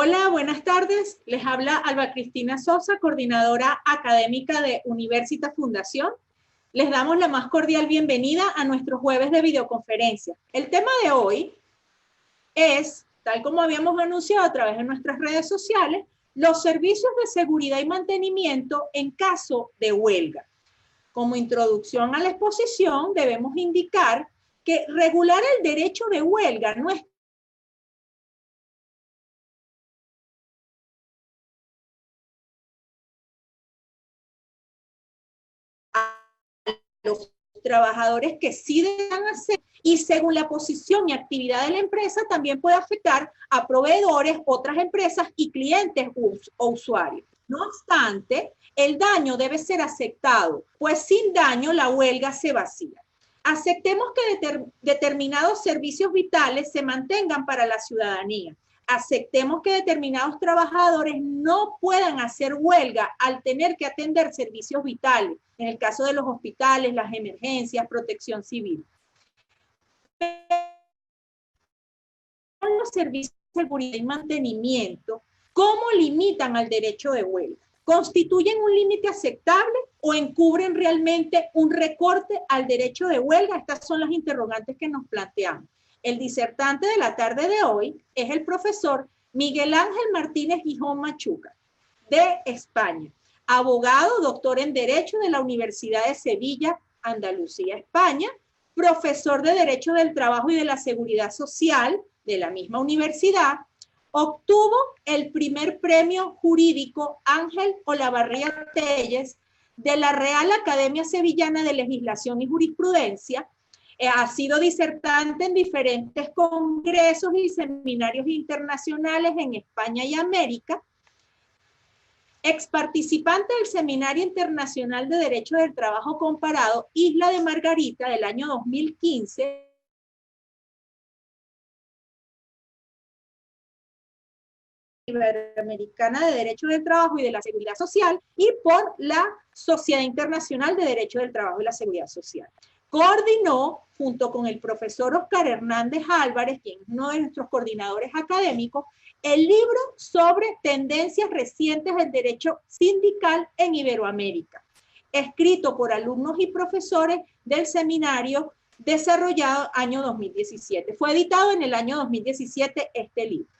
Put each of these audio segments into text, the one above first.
Hola, buenas tardes. Les habla Alba Cristina Sosa, coordinadora académica de Universitas Fundación. Les damos la más cordial bienvenida a nuestro jueves de videoconferencia. El tema de hoy es, tal como habíamos anunciado a través de nuestras redes sociales, los servicios de seguridad y mantenimiento en caso de huelga. Como introducción a la exposición, debemos indicar que regular el derecho de huelga no es los trabajadores que sí deban hacer y según la posición y actividad de la empresa también puede afectar a proveedores, otras empresas y clientes o usuarios. No obstante, el daño debe ser aceptado, pues sin daño la huelga se vacía. Aceptemos que determinados servicios vitales se mantengan para la ciudadanía. Aceptemos que determinados trabajadores no puedan hacer huelga al tener que atender servicios vitales, en el caso de los hospitales, las emergencias, protección civil. Los servicios de seguridad y mantenimiento, ¿cómo limitan al derecho de huelga? ¿Constituyen un límite aceptable o encubren realmente un recorte al derecho de huelga? Estas son las interrogantes que nos planteamos. El disertante de la tarde de hoy es el profesor Miguel Ángel Martínez Gijón Machuca, de España, abogado, doctor en Derecho de la Universidad de Sevilla, Andalucía, España, profesor de Derecho del Trabajo y de la Seguridad Social de la misma universidad. Obtuvo el primer premio jurídico Ángel Olavarría Telles de la Real Academia Sevillana de Legislación y Jurisprudencia. Ha sido disertante en diferentes congresos y seminarios internacionales en España y América. Ex participante del Seminario Internacional de Derecho del Trabajo Comparado Isla de Margarita del año 2015. Iberoamericana de Derecho del Trabajo y de la Seguridad Social y por la Sociedad Internacional de Derecho del Trabajo y la Seguridad Social. Coordinó, junto con el profesor Oscar Hernández Álvarez, quien es uno de nuestros coordinadores académicos, el libro sobre tendencias recientes del derecho sindical en Iberoamérica, escrito por alumnos y profesores del seminario desarrollado año 2017. Fue editado en el año 2017 este libro.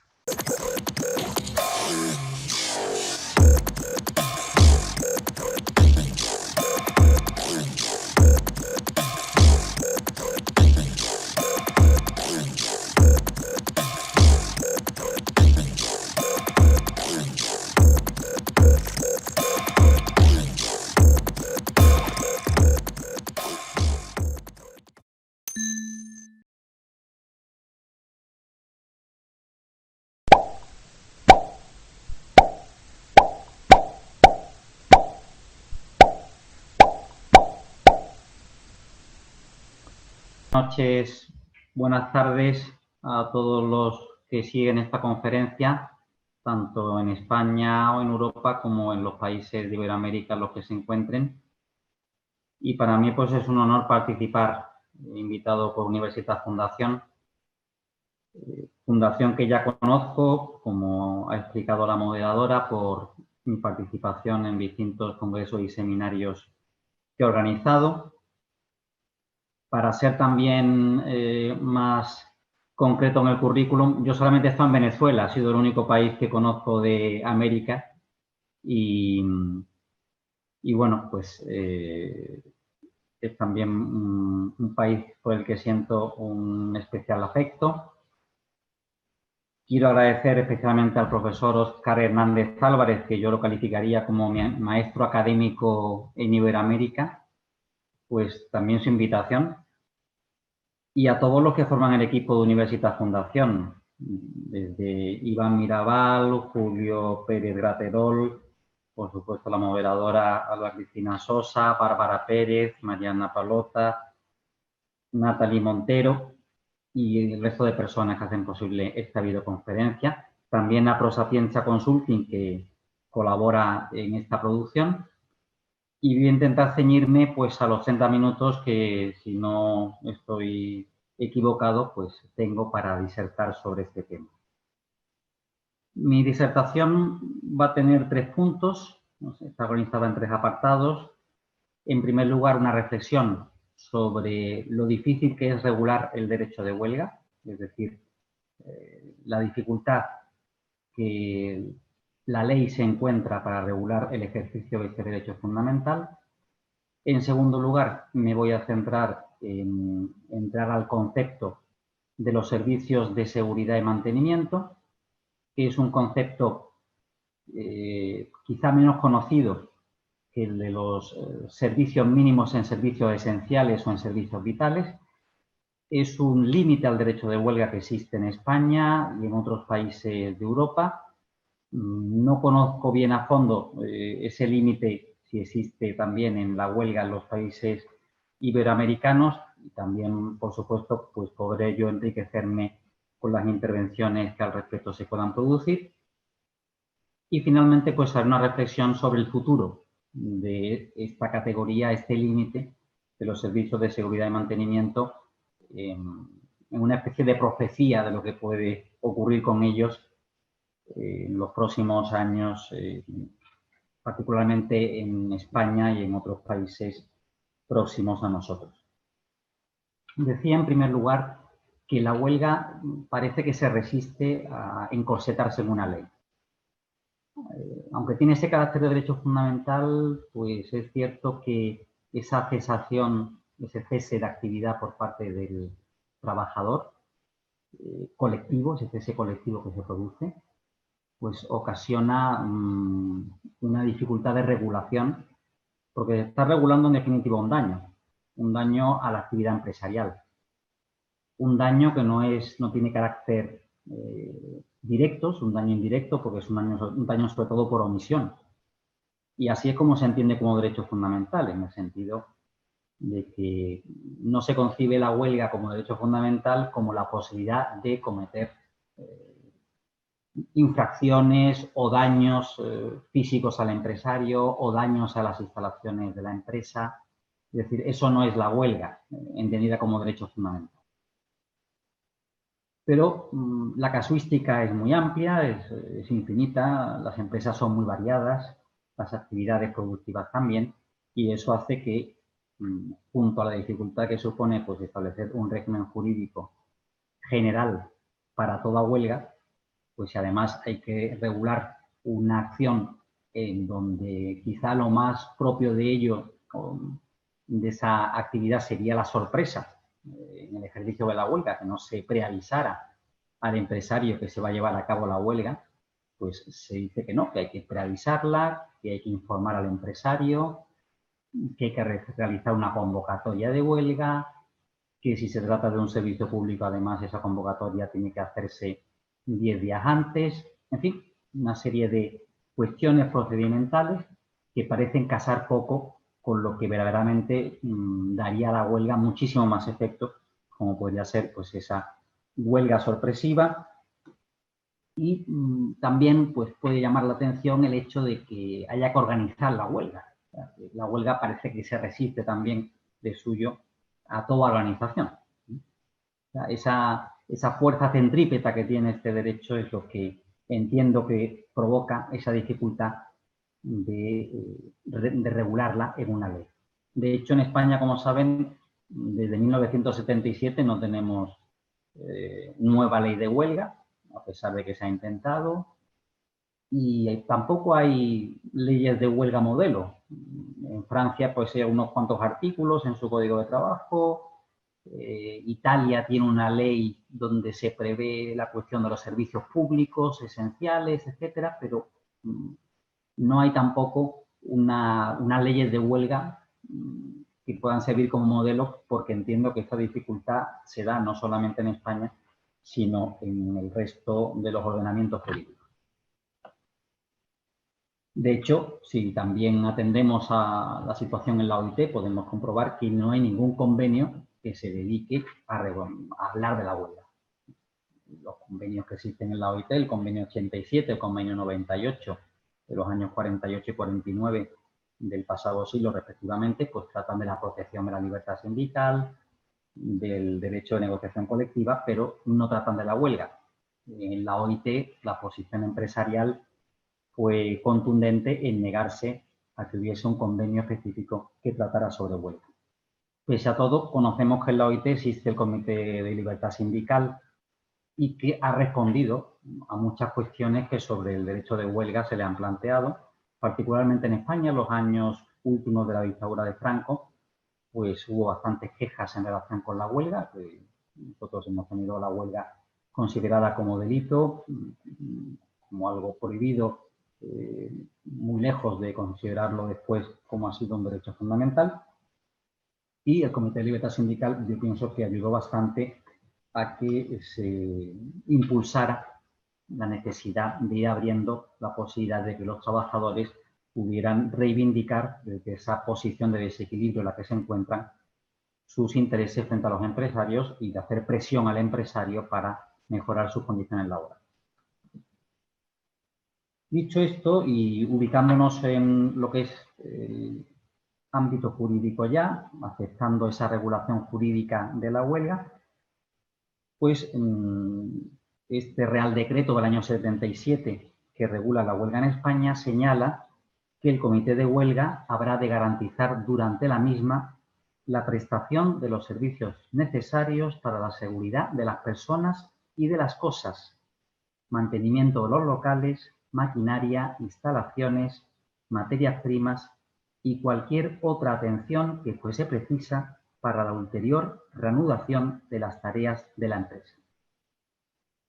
Buenas noches, buenas tardes a todos los que siguen esta conferencia, tanto en España o en Europa como en los países de Iberoamérica en los que se encuentren. Y para mí pues es un honor participar, invitado por Universitas Fundación, fundación que ya conozco, como ha explicado la moderadora, por mi participación en distintos congresos y seminarios que he organizado. Para ser también más concreto en el currículum, yo solamente he estado en Venezuela, ha sido el único país que conozco de América y bueno, pues es también un país por el que siento un especial afecto. Quiero agradecer especialmente al profesor Oscar Hernández Álvarez, que yo lo calificaría como mi maestro académico en Iberoamérica, pues también su invitación. Y a todos los que forman el equipo de Universitas Fundación, desde Iván Mirabal, Julio Pérez Graterol, por supuesto la moderadora Alba Cristina Sosa, Bárbara Pérez, Mariana Palota, Natalie Montero y el resto de personas que hacen posible esta videoconferencia. También a Prosapienza Consulting, que colabora en esta producción. Y voy a intentar ceñirme pues a los 30 minutos que, si no estoy equivocado, pues tengo para disertar sobre este tema. Mi disertación va a tener 3 puntos, está organizada en 3 apartados. En primer lugar, una reflexión sobre lo difícil que es regular el derecho de huelga, es decir, la dificultad que la ley se encuentra para regular el ejercicio de este derecho fundamental. En segundo lugar, me voy a centrar en entrar al concepto de los servicios de seguridad y mantenimiento, que es un concepto quizá menos conocido que el de los servicios mínimos en servicios esenciales o en servicios vitales. Es un límite al derecho de huelga que existe en España y en otros países de Europa. No conozco bien a fondo ese límite, si existe también en la huelga en los países iberoamericanos, y también, por supuesto, pues podré yo enriquecerme con las intervenciones que al respecto se puedan producir. Y finalmente, pues haré una reflexión sobre el futuro de esta categoría, este límite de los servicios de seguridad y mantenimiento, en una especie de profecía de lo que puede ocurrir con ellos en los próximos años, particularmente en España y en otros países próximos a nosotros. Decía, en primer lugar, que la huelga parece que se resiste a encorsetarse en una ley. Aunque tiene ese carácter de derecho fundamental, pues es cierto que esa cesación, ese cese de actividad por parte del trabajador colectivo, ese cese colectivo que se produce, pues ocasiona una dificultad de regulación, porque está regulando en definitiva un daño a la actividad empresarial, un daño que no tiene carácter directo, es un daño indirecto porque es un daño sobre todo por omisión. Y así es como se entiende como derecho fundamental, en el sentido de que no se concibe la huelga como derecho fundamental como la posibilidad de cometer infracciones o daños físicos al empresario o daños a las instalaciones de la empresa. Es decir, eso no es la huelga, entendida como derecho fundamental. Pero la casuística es muy amplia, es infinita, las empresas son muy variadas, las actividades productivas también, y eso hace que, junto a la dificultad que supone pues, establecer un régimen jurídico general para toda huelga, pues si además hay que regular una acción en donde quizá lo más propio de ello, de esa actividad, sería la sorpresa en el ejercicio de la huelga, que no se preavisara al empresario que se va a llevar a cabo la huelga, pues se dice que no, que hay que preavisarla, que hay que informar al empresario, que hay que realizar una convocatoria de huelga, que si se trata de un servicio público, además, esa convocatoria tiene que hacerse 10 días antes. En fin, una serie de cuestiones procedimentales que parecen casar poco con lo que verdaderamente daría a la huelga muchísimo más efecto, como podría ser pues, esa huelga sorpresiva. Y también pues, puede llamar la atención el hecho de que haya que organizar la huelga. O sea, que la huelga parece que se resiste también de suyo a toda organización. O sea, esa fuerza centrípeta que tiene este derecho es lo que entiendo que provoca esa dificultad de regularla en una ley. De hecho, en España, como saben, desde 1977 no tenemos nueva ley de huelga, a pesar de que se ha intentado, y tampoco hay leyes de huelga modelo. En Francia, pues hay unos cuantos artículos en su Código de Trabajo. Italia tiene una ley donde se prevé la cuestión de los servicios públicos esenciales, etcétera, pero no hay tampoco unas leyes de huelga que puedan servir como modelo, porque entiendo que esta dificultad se da no solamente en España, sino en el resto de los ordenamientos jurídicos. De hecho, si también atendemos a la situación en la OIT, podemos comprobar que no hay ningún convenio que se dedique a hablar de la huelga. Los convenios que existen en la OIT, el convenio 87, el convenio 98 de los años 48 y 49 del pasado siglo respectivamente, pues tratan de la protección de la libertad sindical, del derecho de negociación colectiva, pero no tratan de la huelga. en la OIT la posición empresarial fue contundente en negarse a que hubiese un convenio específico que tratara sobre huelga. Pese a todo, conocemos que en la OIT existe el Comité de Libertad Sindical y que ha respondido a muchas cuestiones que sobre el derecho de huelga se le han planteado, particularmente en España, en los años últimos de la dictadura de Franco, pues hubo bastantes quejas en relación con la huelga. Nosotros hemos tenido la huelga considerada como delito, como algo prohibido, muy lejos de considerarlo después como ha sido un derecho fundamental. Y el Comité de Libertad Sindical, yo pienso que ayudó bastante a que se impulsara la necesidad de ir abriendo la posibilidad de que los trabajadores pudieran reivindicar desde esa posición de desequilibrio en la que se encuentran sus intereses frente a los empresarios y de hacer presión al empresario para mejorar sus condiciones laborales. Dicho esto y ubicándonos en lo que es el ámbito jurídico ya, aceptando esa regulación jurídica de la huelga, pues este Real Decreto del año 77 que regula la huelga en España señala que el Comité de Huelga habrá de garantizar durante la misma la prestación de los servicios necesarios para la seguridad de las personas y de las cosas, mantenimiento de los locales, maquinaria, instalaciones, materias primas y cualquier otra atención que fuese precisa para la ulterior reanudación de las tareas de la empresa.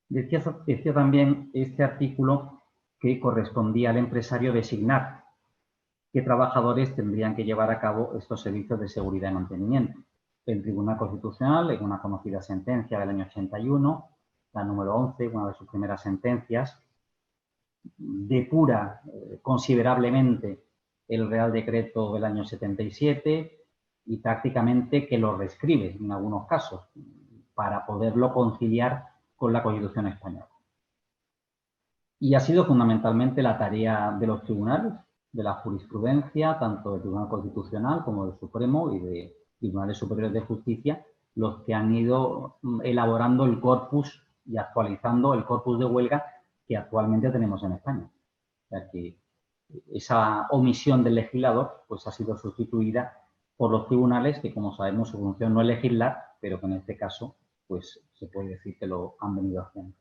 Decía también este artículo que correspondía al empresario designar qué trabajadores tendrían que llevar a cabo estos servicios de seguridad y mantenimiento. El Tribunal Constitucional, en una conocida sentencia del año 81, la número 11, una de sus primeras sentencias, depura considerablemente el Real Decreto del año 77 y prácticamente que lo reescribe en algunos casos para poderlo conciliar con la Constitución española. Y ha sido fundamentalmente la tarea de los tribunales, de la jurisprudencia, tanto del Tribunal Constitucional como del Supremo y de tribunales superiores de justicia, los que han ido elaborando el corpus y actualizando el corpus de huelga que actualmente tenemos en España. O sea que esa omisión del legislador pues ha sido sustituida por los tribunales que, como sabemos, su función no es legislar, pero que en este caso pues se puede decir que lo han venido haciendo.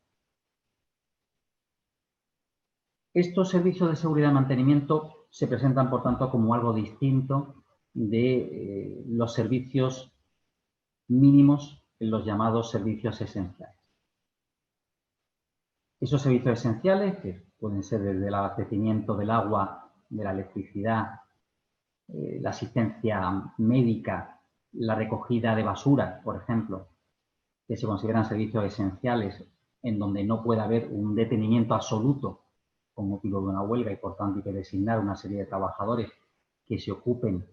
Estos servicios de seguridad y mantenimiento se presentan, por tanto, como algo distinto de los servicios mínimos en los llamados servicios esenciales. Esos servicios esenciales, que pueden ser desde el abastecimiento del agua, de la electricidad, la asistencia médica, la recogida de basura, por ejemplo, que se consideran servicios esenciales en donde no puede haber un detenimiento absoluto con motivo de una huelga y, por tanto, hay que designar una serie de trabajadores que se ocupen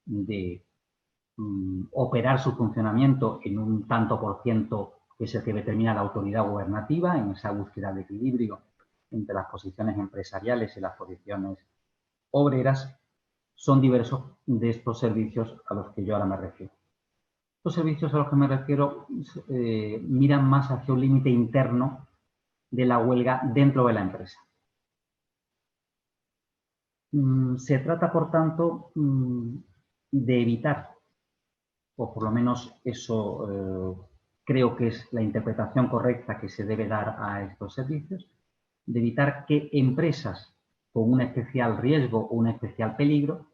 de operar su funcionamiento en un tanto por ciento que es el que determina la autoridad gubernativa en esa búsqueda de equilibrio entre las posiciones empresariales y las posiciones obreras. Son diversos de estos servicios a los que yo ahora me refiero. Estos servicios a los que me refiero miran más hacia un límite interno de la huelga dentro de la empresa. Se trata, por tanto, de evitar, o por lo menos eso creo que es la interpretación correcta que se debe dar a estos servicios, de evitar que empresas con un especial riesgo o un especial peligro,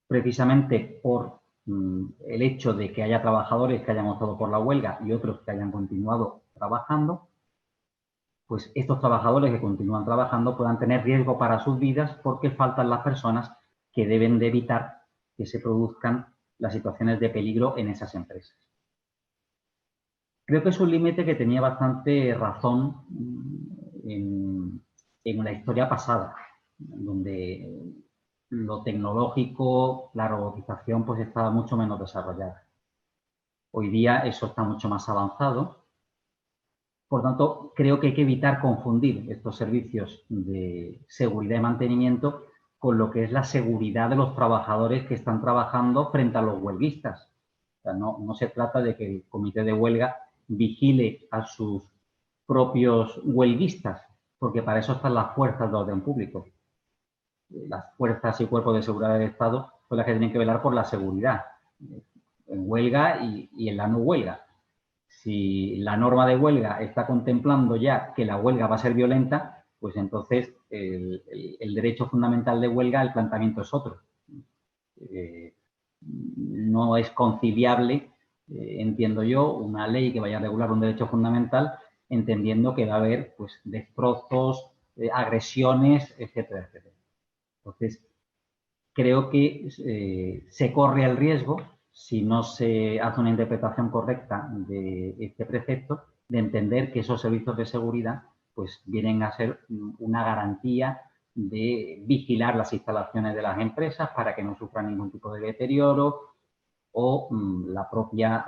precisamente por el hecho de que haya trabajadores que hayan optado por la huelga y otros que hayan continuado trabajando, pues estos trabajadores que continúan trabajando puedan tener riesgo para sus vidas porque faltan las personas que deben de evitar que se produzcan las situaciones de peligro en esas empresas. Creo que es un límite que tenía bastante razón en la historia pasada, donde lo tecnológico, la robotización, pues estaba mucho menos desarrollada. Hoy día eso está mucho más avanzado. Por tanto, creo que hay que evitar confundir estos servicios de seguridad y mantenimiento con lo que es la seguridad de los trabajadores que están trabajando frente a los huelguistas. O sea, no se trata de que el comité de huelga vigile a sus propios huelguistas, porque para eso están las fuerzas de orden público. Las fuerzas y cuerpos de seguridad del Estado son las que tienen que velar por la seguridad, en huelga y en la no huelga. Si la norma de huelga está contemplando ya que la huelga va a ser violenta, pues entonces el derecho fundamental de huelga, el planteamiento es otro. No es conciliable, entiendo yo, una ley que vaya a regular un derecho fundamental, entendiendo que va a haber pues, destrozos, agresiones, etcétera, etcétera. Entonces, creo que se corre el riesgo, si no se hace una interpretación correcta de este precepto, de entender que esos servicios de seguridad pues, vienen a ser una garantía de vigilar las instalaciones de las empresas para que no sufran ningún tipo de deterioro o la propia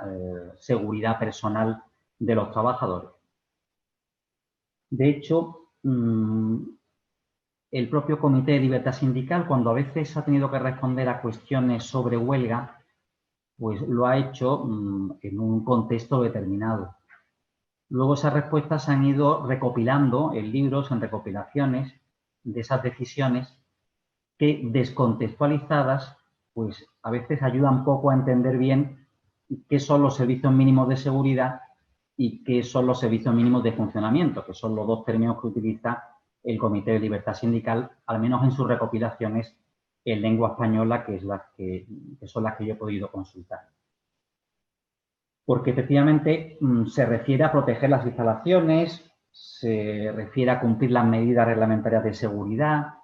seguridad personal de los trabajadores. De hecho, el propio Comité de Libertad Sindical, cuando a veces ha tenido que responder a cuestiones sobre huelga, pues lo ha hecho en un contexto determinado. Luego esas respuestas se han ido recopilando en libros, en recopilaciones de esas decisiones que, descontextualizadas, pues a veces ayudan poco a entender bien qué son los servicios mínimos de seguridad y qué son los servicios mínimos de funcionamiento, que son los dos términos que utiliza el Comité de Libertad Sindical, al menos en sus recopilaciones en lengua española, que son las que yo he podido consultar. Porque efectivamente se refiere a proteger las instalaciones, se refiere a cumplir las medidas reglamentarias de seguridad,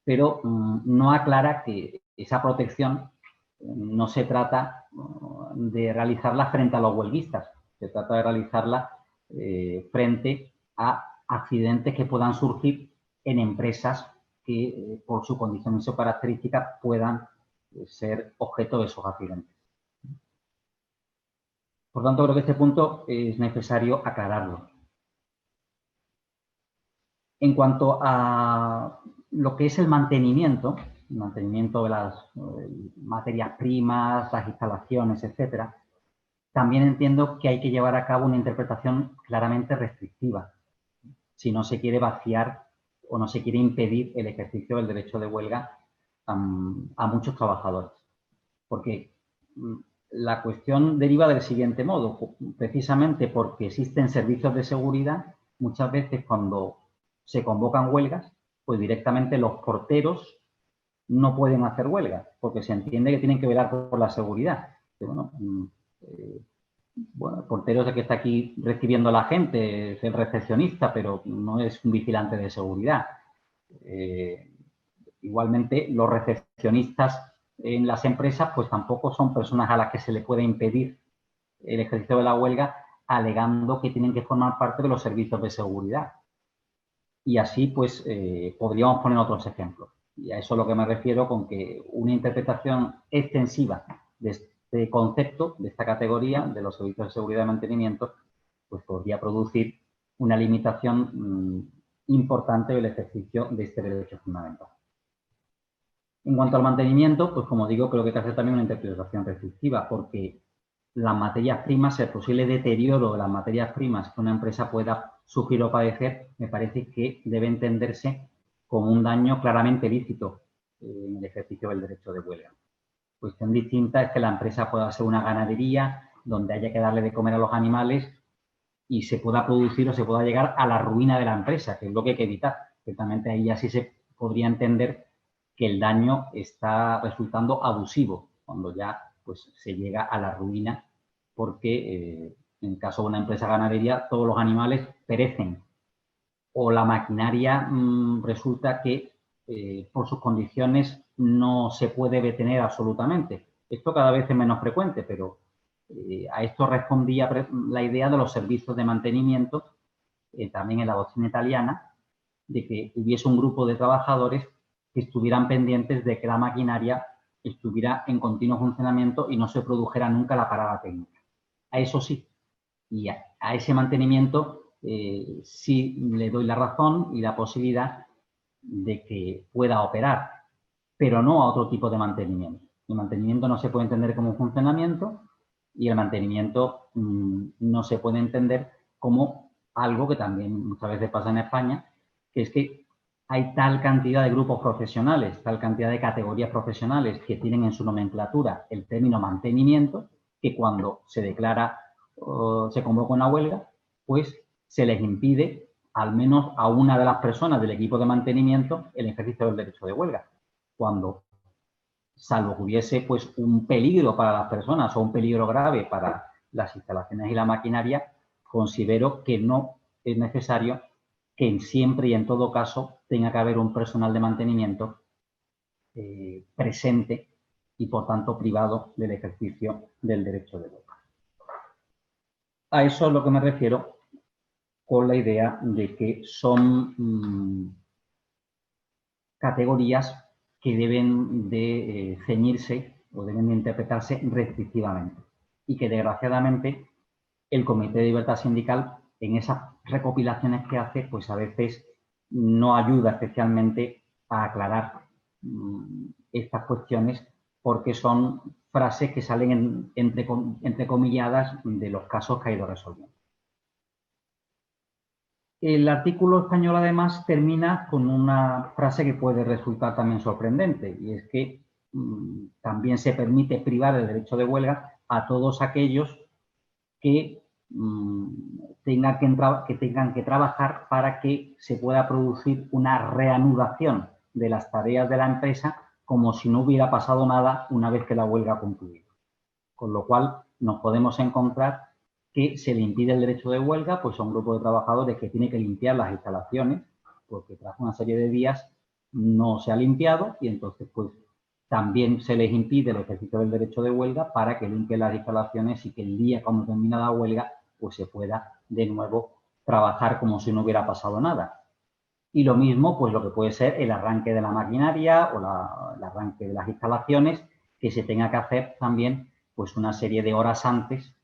pero no aclara que esa protección no se trata de realizarla frente a los huelguistas, se trata de realizarla frente a accidentes que puedan surgir en empresas que por su condición y su característica puedan ser objeto de esos accidentes. Por tanto, creo que este punto es necesario aclararlo. En cuanto a lo que es el mantenimiento de las materias primas, las instalaciones, etcétera, también entiendo que hay que llevar a cabo una interpretación claramente restrictiva si no se quiere vaciar o no se quiere impedir el ejercicio del derecho de huelga a muchos trabajadores. Porque la cuestión deriva del siguiente modo, precisamente porque existen servicios de seguridad, muchas veces cuando se convocan huelgas, pues directamente los porteros no pueden hacer huelgas, porque se entiende que tienen que velar por la seguridad. Bueno, el portero es el que está aquí recibiendo a la gente, es el recepcionista, pero no es un vigilante de seguridad. Igualmente, los recepcionistas en las empresas, pues tampoco son personas a las que se le puede impedir el ejercicio de la huelga, alegando que tienen que formar parte de los servicios de seguridad. Y así, pues, podríamos poner otros ejemplos. Y a eso es a lo que me refiero con que una interpretación extensiva de este concepto, de esta categoría, de los servicios de seguridad y mantenimiento, pues podría producir una limitación importante del ejercicio de este derecho fundamental. En cuanto al mantenimiento, pues como digo, creo que hay que hacer también una interpretación restrictiva, porque las materias primas, el posible deterioro de las materias primas que una empresa pueda sufrir o padecer, me parece que debe entenderse como un daño claramente lícito en el ejercicio del derecho de huelga. Cuestión distinta es que la empresa pueda ser una ganadería donde haya que darle de comer a los animales y se pueda producir o se pueda llegar a la ruina de la empresa, que es lo que hay que evitar. Ciertamente ahí ya sí se podría entender que el daño está resultando abusivo, cuando ya pues, se llega a la ruina, porque en el caso de una empresa ganadería todos los animales perecen o la maquinaria resulta que por sus condiciones no se puede detener absolutamente. Esto cada vez es menos frecuente, pero a esto respondía la idea de los servicios de mantenimiento, también en la doctrina italiana, de que hubiese un grupo de trabajadores que estuvieran pendientes de que la maquinaria estuviera en continuo funcionamiento y no se produjera nunca la parada técnica. A eso sí, y a ese mantenimiento sí le doy la razón y la posibilidad de que pueda operar, pero no a otro tipo de mantenimiento. El mantenimiento no se puede entender como un funcionamiento y el mantenimiento no se puede entender como algo que también muchas veces pasa en España, que es que hay tal cantidad de grupos profesionales, tal cantidad de categorías profesionales que tienen en su nomenclatura el término mantenimiento, que cuando se declara o se convoca una huelga, pues se les impide, al menos a una de las personas del equipo de mantenimiento, el ejercicio del derecho de huelga. Cuando, salvo que hubiese pues un peligro para las personas o un peligro grave para las instalaciones y la maquinaria, considero que no es necesario que siempre y en todo caso tenga que haber un personal de mantenimiento presente y, por tanto, privado del ejercicio del derecho de huelga. A eso es lo que me refiero con la idea de que son categorías que deben de ceñirse o deben de interpretarse restrictivamente y que, desgraciadamente, el Comité de Libertad Sindical, en esas recopilaciones que hace, pues a veces no ayuda especialmente a aclarar estas cuestiones, porque son frases que salen entrecomilladas de los casos que ha ido resolviendo. El artículo español, además, termina con una frase que puede resultar también sorprendente, y es que también se permite privar el derecho de huelga a todos aquellos que tengan que trabajar para que se pueda producir una reanudación de las tareas de la empresa como si no hubiera pasado nada una vez que la huelga ha concluido. Con lo cual nos podemos encontrar que se le impide el derecho de huelga pues a un grupo de trabajadores que tiene que limpiar las instalaciones porque tras una serie de días no se ha limpiado y entonces pues también se les impide el ejercicio del derecho de huelga para que limpien las instalaciones y que el día cuando termina la huelga pues se pueda de nuevo trabajar como si no hubiera pasado nada. Y lo mismo pues lo que puede ser el arranque de la maquinaria o el arranque de las instalaciones, que se tenga que hacer también pues una serie de horas antes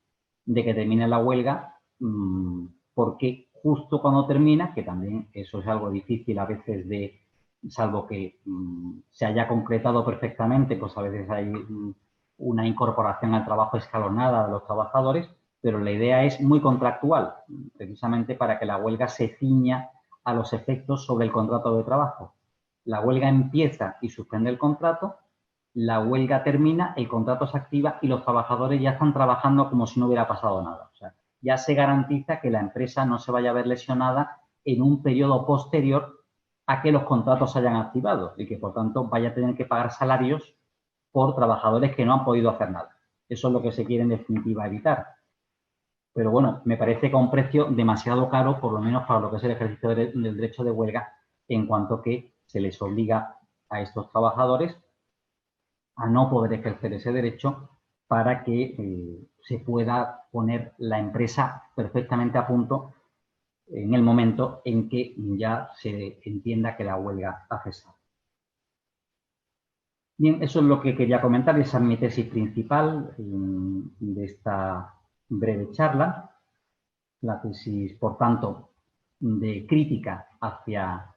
de que termine la huelga, porque justo cuando termina, que también eso es algo difícil a veces de, salvo que se haya concretado perfectamente, pues a veces hay una incorporación al trabajo escalonada de los trabajadores, pero la idea es muy contractual, precisamente para que la huelga se ciña a los efectos sobre el contrato de trabajo. La huelga empieza y suspende el contrato, la huelga termina, el contrato se activa y los trabajadores ya están trabajando como si no hubiera pasado nada. O sea, ya se garantiza que la empresa no se vaya a ver lesionada en un periodo posterior a que los contratos se hayan activado y que, por tanto, vaya a tener que pagar salarios por trabajadores que no han podido hacer nada. Eso es lo que se quiere, en definitiva, evitar. Pero, bueno, me parece que a un precio demasiado caro, por lo menos para lo que es el ejercicio del derecho de huelga, en cuanto que se les obliga a estos trabajadores a no poder ejercer ese derecho para que se pueda poner la empresa perfectamente a punto en el momento en que ya se entienda que la huelga ha cesado. Bien, eso es lo que quería comentar, esa es mi tesis principal de esta breve charla. La tesis, por tanto, de crítica hacia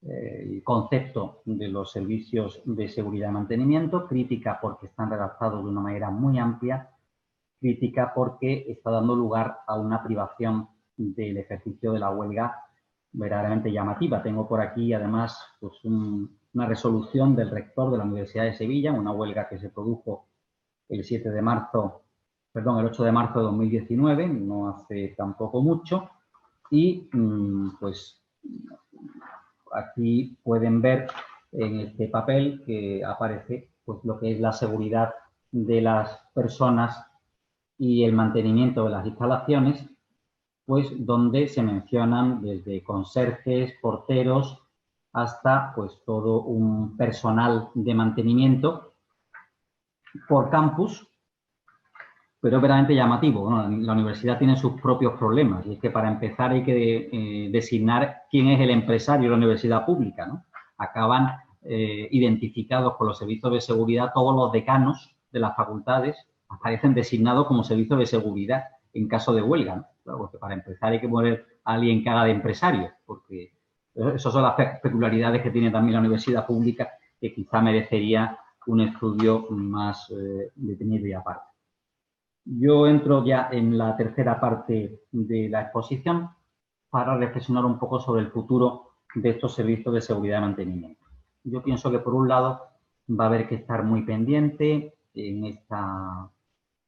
el concepto de los servicios de seguridad y mantenimiento, crítica porque están redactados de una manera muy amplia, crítica porque está dando lugar a una privación del ejercicio de la huelga verdaderamente llamativa. Tengo por aquí, además, pues una resolución del rector de la Universidad de Sevilla, una huelga que se produjo el 8 de marzo de 2019, no hace tampoco mucho, y pues aquí pueden ver en este papel que aparece pues lo que es la seguridad de las personas y el mantenimiento de las instalaciones, pues donde se mencionan desde conserjes, porteros, hasta pues todo un personal de mantenimiento por campus, pero es verdaderamente llamativo, ¿no? La universidad tiene sus propios problemas y es que para empezar hay que designar quién es el empresario de la universidad pública, ¿no? Acaban identificados por los servicios de seguridad todos los decanos de las facultades, aparecen designados como servicio de seguridad en caso de huelga, ¿no? Claro, porque para empezar hay que poner a alguien que haga de empresario, porque esas son las peculiaridades que tiene también la universidad pública, que quizá merecería un estudio más detenido y aparte. Yo entro ya en la tercera parte de la exposición para reflexionar un poco sobre el futuro de estos servicios de seguridad y mantenimiento. Yo pienso que, por un lado, va a haber que estar muy pendiente en esta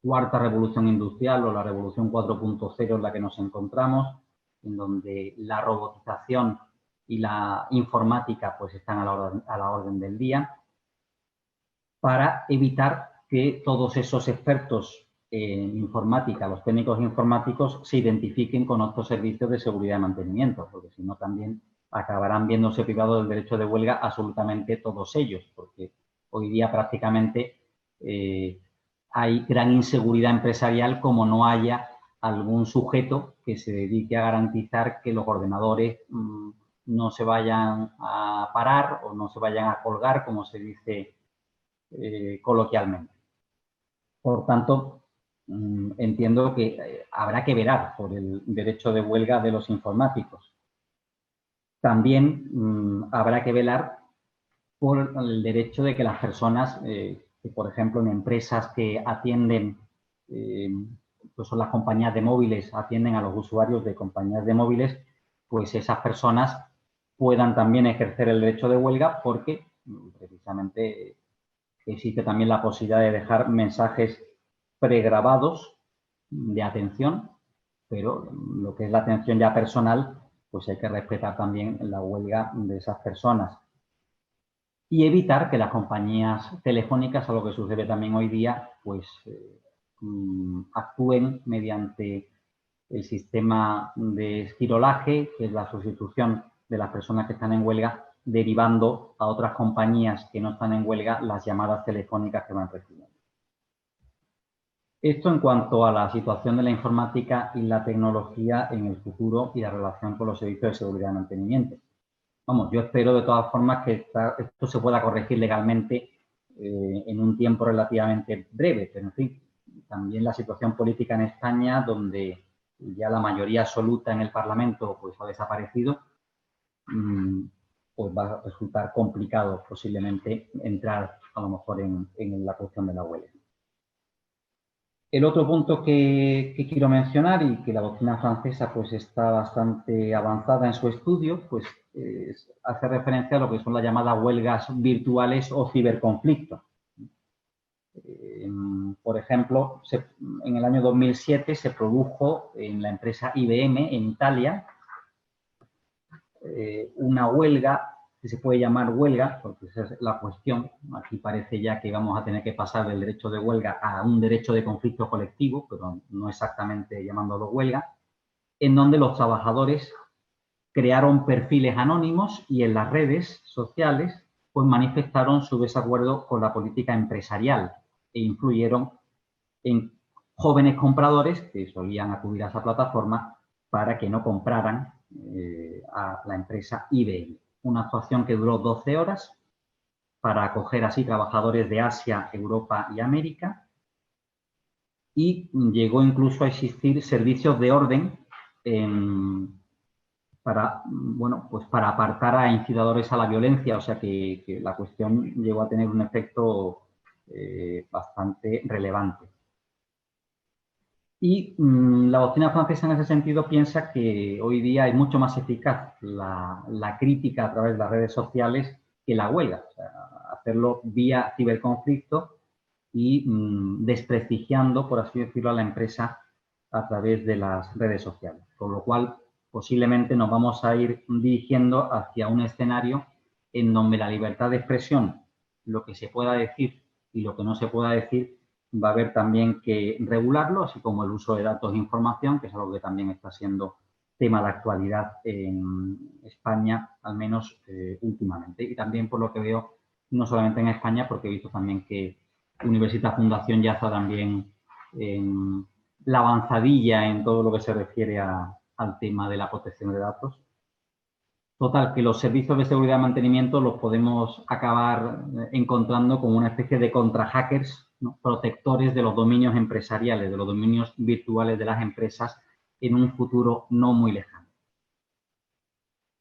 cuarta revolución industrial o la revolución 4.0 en la que nos encontramos, en donde la robotización y la informática pues están a la orden del día, para evitar que todos esos expertos en informática, los técnicos informáticos, se identifiquen con otros servicios de seguridad y mantenimiento, porque si no también acabarán viéndose privados del derecho de huelga absolutamente todos ellos, porque hoy día prácticamente hay gran inseguridad empresarial como no haya algún sujeto que se dedique a garantizar que los ordenadores no se vayan a parar o no se vayan a colgar, como se dice coloquialmente. Por tanto, entiendo que habrá que velar por el derecho de huelga de los informáticos. También habrá que velar por el derecho de que las personas, que por ejemplo en empresas que atienden, pues son las compañías de móviles, atienden a los usuarios de compañías de móviles, pues esas personas puedan también ejercer el derecho de huelga porque precisamente existe también la posibilidad de dejar mensajes pregrabados de atención, pero lo que es la atención ya personal, pues hay que respetar también la huelga de esas personas. Y evitar que las compañías telefónicas, a lo que sucede también hoy día, pues actúen mediante el sistema de esquirolaje, que es la sustitución de las personas que están en huelga, derivando a otras compañías que no están en huelga las llamadas telefónicas que van recibiendo. Esto en cuanto a la situación de la informática y la tecnología en el futuro y la relación con los servicios de seguridad y mantenimiento. Vamos, yo espero de todas formas que esto se pueda corregir legalmente en un tiempo relativamente breve, pero en fin, también la situación política en España, donde ya la mayoría absoluta en el Parlamento pues ha desaparecido, pues va a resultar complicado posiblemente entrar a lo mejor en la cuestión de la huelga. El otro punto que quiero mencionar y que la doctrina francesa pues está bastante avanzada en su estudio, pues hace referencia a lo que son las llamadas huelgas virtuales o ciberconflictos. Por ejemplo, en el año 2007 se produjo en la empresa IBM en Italia una huelga, que se puede llamar huelga, porque esa es la cuestión. Aquí parece ya que vamos a tener que pasar del derecho de huelga a un derecho de conflicto colectivo, pero no exactamente llamándolo huelga, en donde los trabajadores crearon perfiles anónimos y en las redes sociales pues manifestaron su desacuerdo con la política empresarial e influyeron en jóvenes compradores que solían acudir a esa plataforma para que no compraran a la empresa IBM. Una actuación que duró 12 horas para acoger así trabajadores de Asia, Europa y América, y llegó incluso a existir servicios de orden para, bueno, pues para apartar a incitadores a la violencia, o sea que la cuestión llegó a tener un efecto bastante relevante. Y la doctrina francesa en ese sentido piensa que hoy día es mucho más eficaz la crítica a través de las redes sociales que la huelga. O sea, hacerlo vía ciberconflicto y desprestigiando, por así decirlo, a la empresa a través de las redes sociales. Con lo cual, posiblemente nos vamos a ir dirigiendo hacia un escenario en donde la libertad de expresión, lo que se pueda decir y lo que no se pueda decir, va a haber también que regularlo, así como el uso de datos e información, que es algo que también está siendo tema de actualidad en España, al menos últimamente. Y también, por lo que veo, no solamente en España, porque he visto también que Universitas Fundación ya está también en la avanzadilla en todo lo que se refiere al tema de la protección de datos. Total, que los servicios de seguridad y mantenimiento los podemos acabar encontrando como una especie de contra-hackers, ¿no? Protectores de los dominios empresariales, de los dominios virtuales de las empresas en un futuro no muy lejano.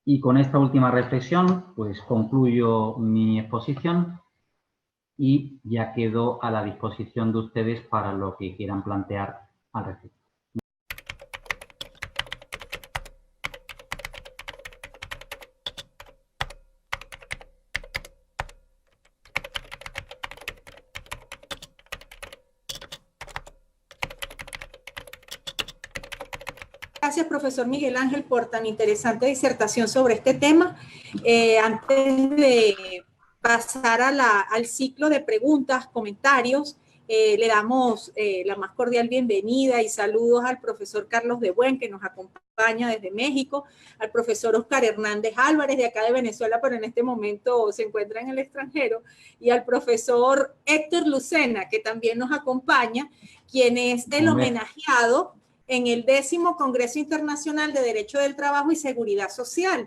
Y con esta última reflexión, pues concluyo mi exposición y ya quedo a la disposición de ustedes para lo que quieran plantear al respecto. Gracias, profesor Miguel Ángel, por tan interesante disertación sobre este tema. Antes de pasar al ciclo de preguntas, comentarios, le damos la más cordial bienvenida y saludos al profesor Carlos de Buen, que nos acompaña desde México, al profesor Oscar Hernández Álvarez, de acá de Venezuela, pero en este momento se encuentra en el extranjero, y al profesor Héctor Lucena, que también nos acompaña, quien es el homenajeado en el 10º Congreso Internacional de Derecho del Trabajo y Seguridad Social.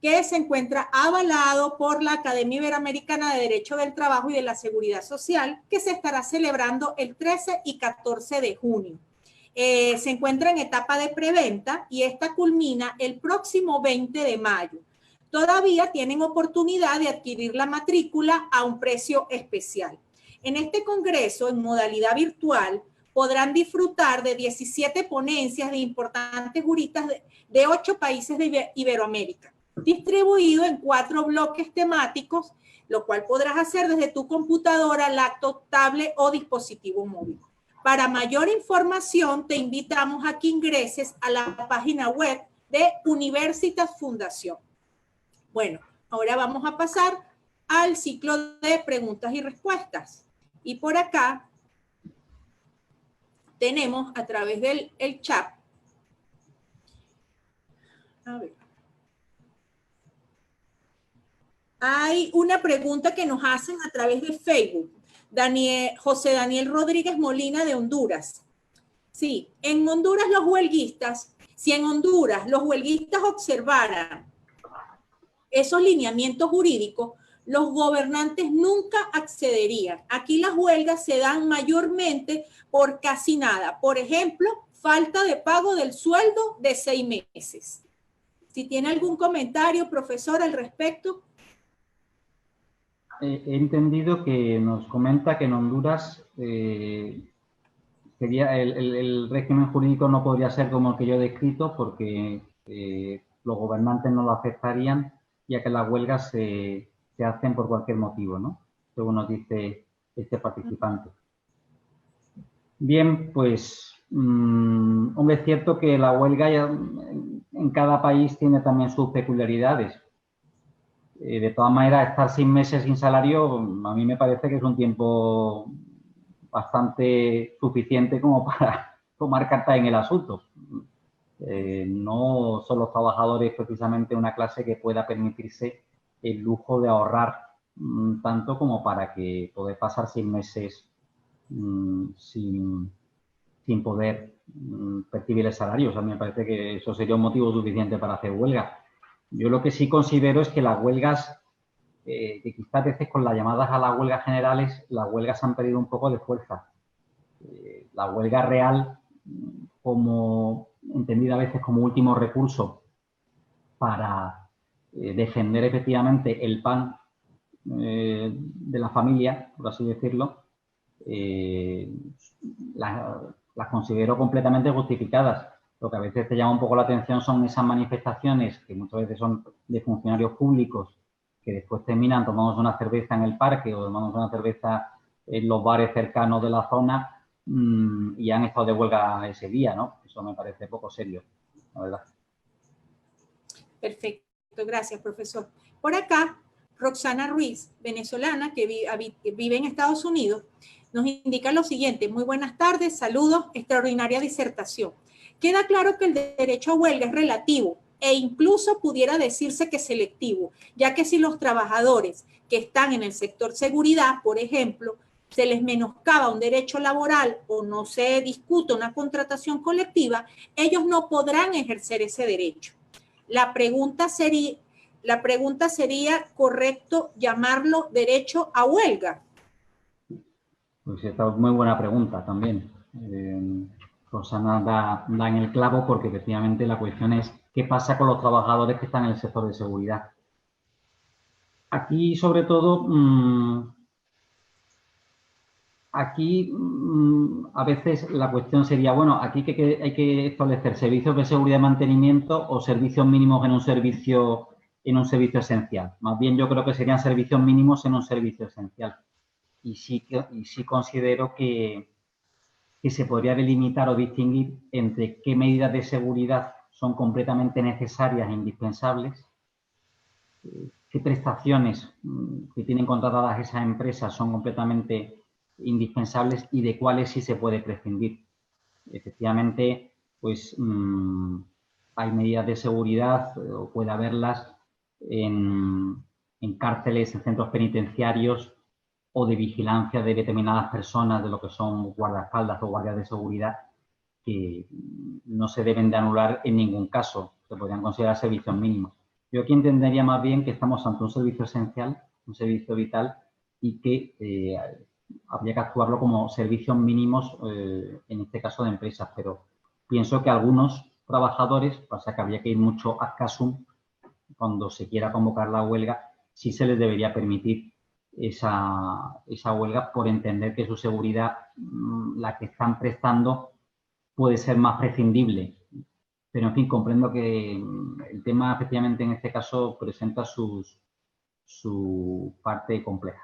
Que se encuentra avalado por la Academia Iberoamericana de Derecho del Trabajo y de la Seguridad Social, que se estará celebrando el 13 y 14 de junio. Se encuentra en etapa de preventa y esta culmina el próximo 20 de mayo. Todavía tienen oportunidad de adquirir la matrícula a un precio especial. En este congreso, en modalidad virtual, podrán disfrutar de 17 ponencias de importantes juristas de 8 países de Iberoamérica, distribuido en 4 bloques temáticos, lo cual podrás hacer desde tu computadora, laptop, tablet o dispositivo móvil. Para mayor información, te invitamos a que ingreses a la página web de Universitas Fundación. Bueno, ahora vamos a pasar al ciclo de preguntas y respuestas. Y por acá tenemos a través del chat. A ver. Hay una pregunta que nos hacen a través de Facebook. José Daniel Rodríguez Molina de Honduras. Sí, en Honduras los huelguistas, si en Honduras los huelguistas observaran esos lineamientos jurídicos, los gobernantes nunca accederían. Aquí las huelgas se dan mayormente por casi nada. Por ejemplo, falta de pago del sueldo de 6 meses. Si tiene algún comentario, profesor, al respecto. He entendido que nos comenta que en Honduras sería el régimen jurídico no podría ser como el que yo he descrito porque los gobernantes no lo aceptarían, ya que las huelgas se hacen por cualquier motivo, ¿no? Según nos dice este participante. Bien, pues, hombre, es cierto que la huelga ya, en cada país tiene también sus peculiaridades. De todas maneras, estar 6 meses sin salario, a mí me parece que es un tiempo bastante suficiente como para tomar carta en el asunto. No son los trabajadores precisamente una clase que pueda permitirse el lujo de ahorrar tanto como para que poder pasar 6 meses sin poder percibir el salario. O sea, me parece que eso sería un motivo suficiente para hacer huelga. Yo lo que sí considero es que las huelgas, que quizás a veces con las llamadas a las huelgas generales, las huelgas han perdido un poco de fuerza. La huelga real, como entendida a veces como último recurso para defender efectivamente el pan de la familia, por así decirlo, las considero completamente justificadas. Lo que a veces te llama un poco la atención son esas manifestaciones que muchas veces son de funcionarios públicos que después terminan tomando una cerveza en el parque o tomando una cerveza en los bares cercanos de la zona y han estado de huelga ese día, ¿no? Eso me parece poco serio, la verdad. Perfecto, gracias, profesor. Por acá, Roxana Ruiz, venezolana, que vive en Estados Unidos, nos indica lo siguiente: muy buenas tardes, saludos, extraordinaria disertación. Queda claro que el derecho a huelga es relativo e incluso pudiera decirse que selectivo, ya que si los trabajadores que están en el sector seguridad, por ejemplo, se les menoscaba un derecho laboral o no se discute una contratación colectiva, ellos no podrán ejercer ese derecho. La pregunta sería, ¿correcto llamarlo derecho a huelga? Pues esta es muy buena pregunta también. Rosana da en el clavo porque efectivamente la cuestión es qué pasa con los trabajadores que están en el sector de seguridad. Aquí, sobre todo, a veces la cuestión sería, bueno, aquí hay que establecer servicios de seguridad y mantenimiento o servicios mínimos en un servicio esencial. Más bien yo creo que serían servicios mínimos en un servicio esencial. Y sí considero que se podría delimitar o distinguir entre qué medidas de seguridad son completamente necesarias e indispensables, qué prestaciones que tienen contratadas esas empresas son completamente indispensables y de cuáles sí se puede prescindir. Efectivamente, pues hay medidas de seguridad, o puede haberlas en cárceles, en centros penitenciarios o de vigilancia de determinadas personas, de lo que son guardaespaldas o guardias de seguridad, que no se deben de anular en ningún caso, se podrían considerar servicios mínimos. Yo aquí entendería más bien que estamos ante un servicio esencial, un servicio vital, y que habría que actuarlo como servicios mínimos, en este caso de empresas, pero pienso que algunos trabajadores, pasa que habría que ir mucho ad casum, cuando se quiera convocar la huelga, sí se les debería permitir esa huelga por entender que su seguridad, la que están prestando, puede ser más prescindible. Pero, en fin, comprendo que el tema, efectivamente, en este caso, presenta su parte compleja.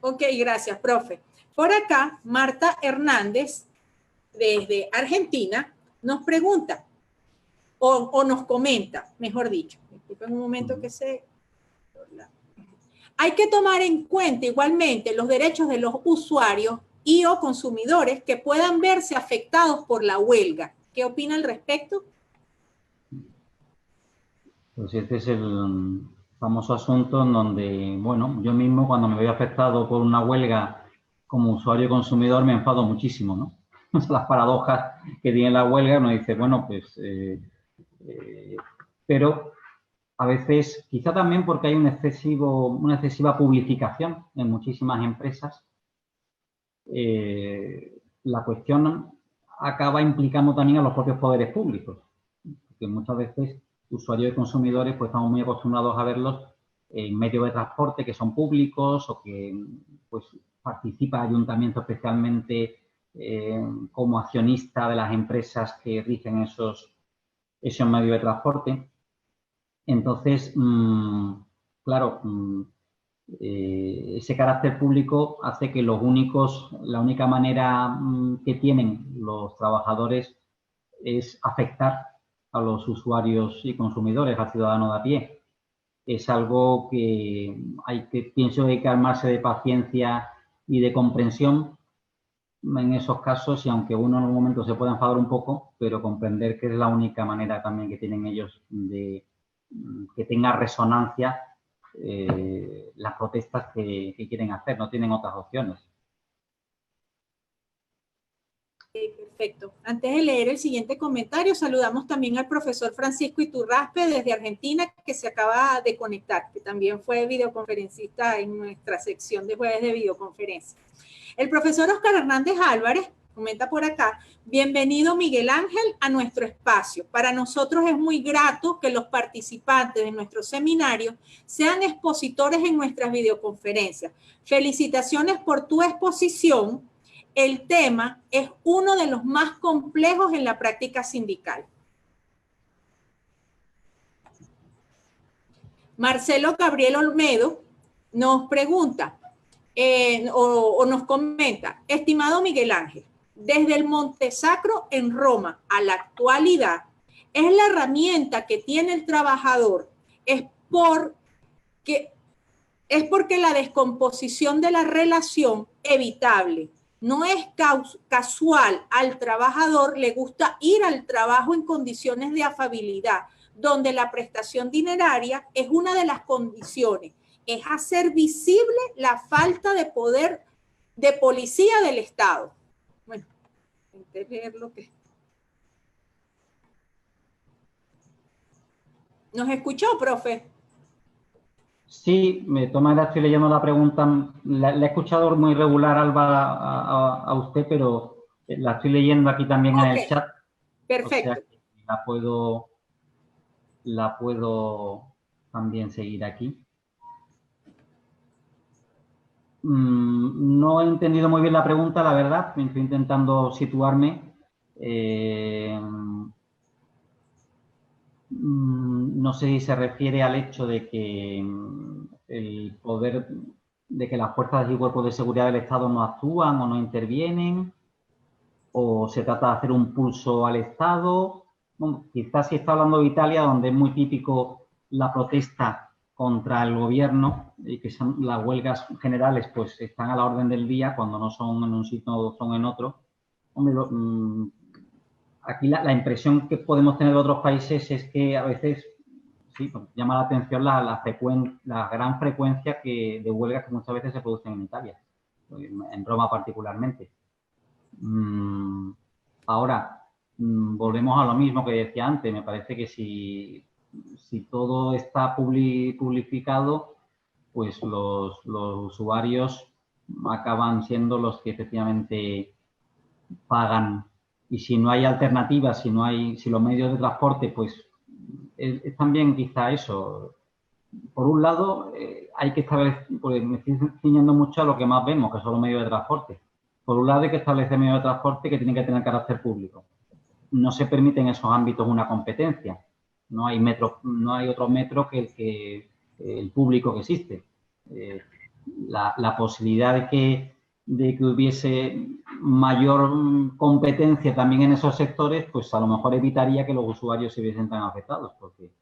Ok, gracias, profe. Por acá, Marta Hernández, desde Argentina, nos pregunta, o nos comenta, mejor dicho. En un momento que se... Hay que tomar en cuenta igualmente los derechos de los usuarios y o consumidores que puedan verse afectados por la huelga. ¿Qué opina al respecto? Pues este es el famoso asunto en donde, bueno, yo mismo cuando me veo afectado por una huelga como usuario y consumidor me enfado muchísimo, ¿no? Las paradojas que tiene la huelga, uno dice, bueno, pues... pero a veces, quizá también porque hay una excesiva publificación en muchísimas empresas, la cuestión acaba implicando también a los propios poderes públicos, porque muchas veces usuarios y consumidores pues estamos muy acostumbrados a verlos en medios de transporte que son públicos o que pues participa el ayuntamiento especialmente como accionista de las empresas que rigen esos medios de transporte. Entonces, claro, ese carácter público hace que la única manera que tienen los trabajadores es afectar a los usuarios y consumidores, al ciudadano de a pie. Es algo que pienso que hay que armarse de paciencia y de comprensión en esos casos, y aunque uno en algún momento se pueda enfadar un poco, pero comprender que es la única manera también que tienen ellos de que tenga resonancia las protestas que quieren hacer, no tienen otras opciones. Perfecto. Antes de leer el siguiente comentario, saludamos también al profesor Francisco Iturraspe desde Argentina, que se acaba de conectar, que también fue videoconferencista en nuestra sección de jueves de videoconferencia. El profesor Oscar Hernández Álvarez comenta por acá: bienvenido Miguel Ángel a nuestro espacio. Para nosotros es muy grato que los participantes de nuestro seminario sean expositores en nuestras videoconferencias. Felicitaciones por tu exposición. El tema es uno de los más complejos en la práctica sindical. Marcelo Gabriel Olmedo nos pregunta o nos comenta, estimado Miguel Ángel, desde el Montesacro en Roma a la actualidad, es la herramienta que tiene el trabajador, es porque la descomposición de la relación evitable. No es casual, al trabajador le gusta ir al trabajo en condiciones de afabilidad, donde la prestación dineraria es una de las condiciones. Es hacer visible la falta de poder de policía del Estado. Bueno, entender lo que... ¿Nos escuchó, profe? Sí, me toma, estoy leyendo la pregunta. La he escuchado muy regular, Alba, a usted, pero la estoy leyendo aquí también en el chat. Perfecto. O sea, que la puedo también seguir aquí. No he entendido muy bien la pregunta, la verdad. Estoy intentando situarme. No sé si se refiere al hecho de que el poder, de que las fuerzas y cuerpos de seguridad del Estado no actúan o no intervienen, o se trata de hacer un pulso al Estado. Bueno, quizás si está hablando de Italia, donde es muy típico la protesta contra el gobierno y que son las huelgas generales, pues están a la orden del día, cuando no son en un sitio, son en otro. Hombre, aquí la impresión que podemos tener de otros países es que a veces sí, pues, llama la atención la gran frecuencia de huelgas que muchas veces se producen en Italia, en Roma particularmente. Ahora, volvemos a lo mismo que decía antes. Me parece que si todo está publicado, pues los usuarios acaban siendo los que efectivamente pagan. Y si no hay alternativas, si los medios de transporte, pues es también quizá eso. Por un lado, hay que establecer, pues me estoy ciñendo mucho a lo que más vemos, que son los medios de transporte. Por un lado, hay que establecer medios de transporte que tienen que tener carácter público. No se permite en esos ámbitos una competencia. No hay otro metro que el público que existe. La posibilidad de que hubiese mayor competencia también en esos sectores, pues a lo mejor evitaría que los usuarios se viesen tan afectados, porque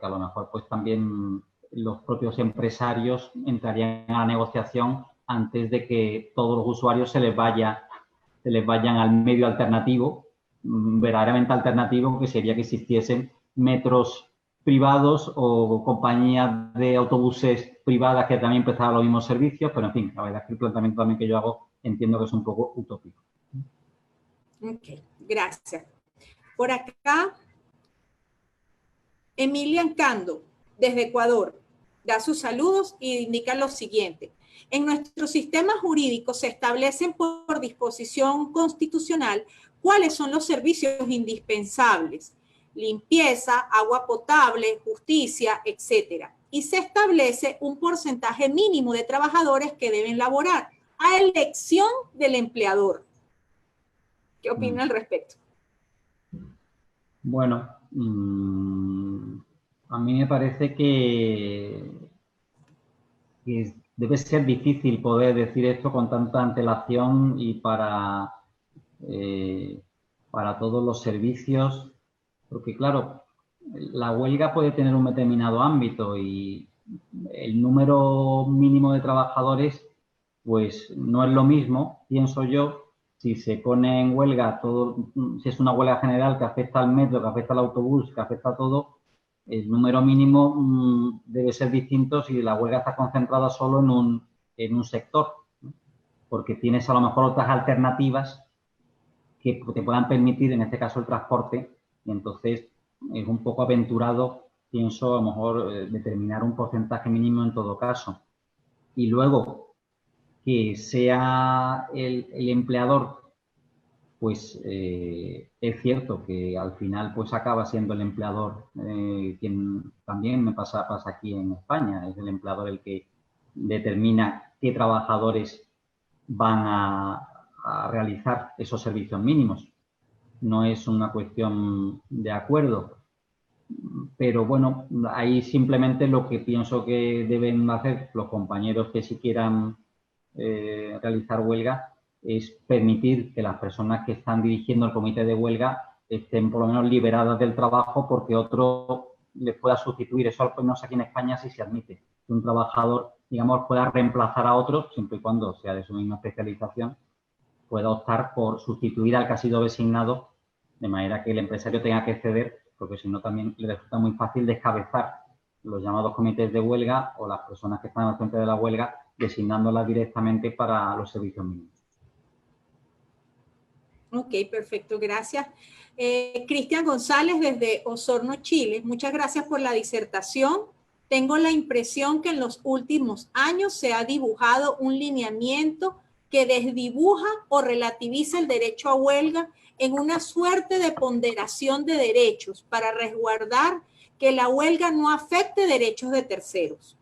a lo mejor pues también los propios empresarios entrarían a la negociación antes de que todos los usuarios se les vayan al medio alternativo, verdaderamente alternativo, que sería que existiesen metros privados o compañías de autobuses privadas que también prestaran los mismos servicios, pero en fin, la verdad es que el planteamiento también que yo hago entiendo que es un poco utópico. Ok, gracias. Por acá, Emilian Cando, desde Ecuador, da sus saludos y indica lo siguiente. En nuestro sistema jurídico se establecen por disposición constitucional cuáles son los servicios indispensables, limpieza, agua potable, justicia, etc. Y se establece un porcentaje mínimo de trabajadores que deben laborar a elección del empleador. ¿Qué opina al respecto? Bueno, a mí me parece que debe ser difícil poder decir esto con tanta antelación y para todos los servicios, porque claro, la huelga puede tener un determinado ámbito y el número mínimo de trabajadores pues no es lo mismo, pienso yo, si se pone en huelga si es una huelga general que afecta al metro, que afecta al autobús, que afecta a todo, el número mínimo debe ser distinto si la huelga está concentrada solo en un sector, ¿no? Porque tienes a lo mejor otras alternativas que te puedan permitir, en este caso, el transporte, y entonces es un poco aventurado, pienso, a lo mejor determinar un porcentaje mínimo en todo caso. Y luego, que sea el empleador, pues es cierto que al final pues acaba siendo el empleador quien también me pasa aquí en España, es el empleador el que determina qué trabajadores van a realizar esos servicios mínimos. No es una cuestión de acuerdo. pero bueno, ahí simplemente lo que pienso que deben hacer los compañeros que si quieran realizar huelga es permitir que las personas que están dirigiendo el comité de huelga estén por lo menos liberadas del trabajo porque otro les pueda sustituir. Eso al menos aquí en España sí se admite. Que un trabajador, digamos, pueda reemplazar a otro, siempre y cuando sea de su misma especialización, pueda optar por sustituir al que ha sido designado, de manera que el empresario tenga que ceder, porque si no también le resulta muy fácil descabezar los llamados comités de huelga o las personas que están al frente de la huelga, designándolas directamente para los servicios mínimos. Ok, perfecto, gracias. Cristian González desde Osorno, Chile. Muchas gracias por la disertación. Tengo la impresión que en los últimos años se ha dibujado un lineamiento que desdibuja o relativiza el derecho a huelga en una suerte de ponderación de derechos para resguardar que la huelga no afecte derechos de terceros.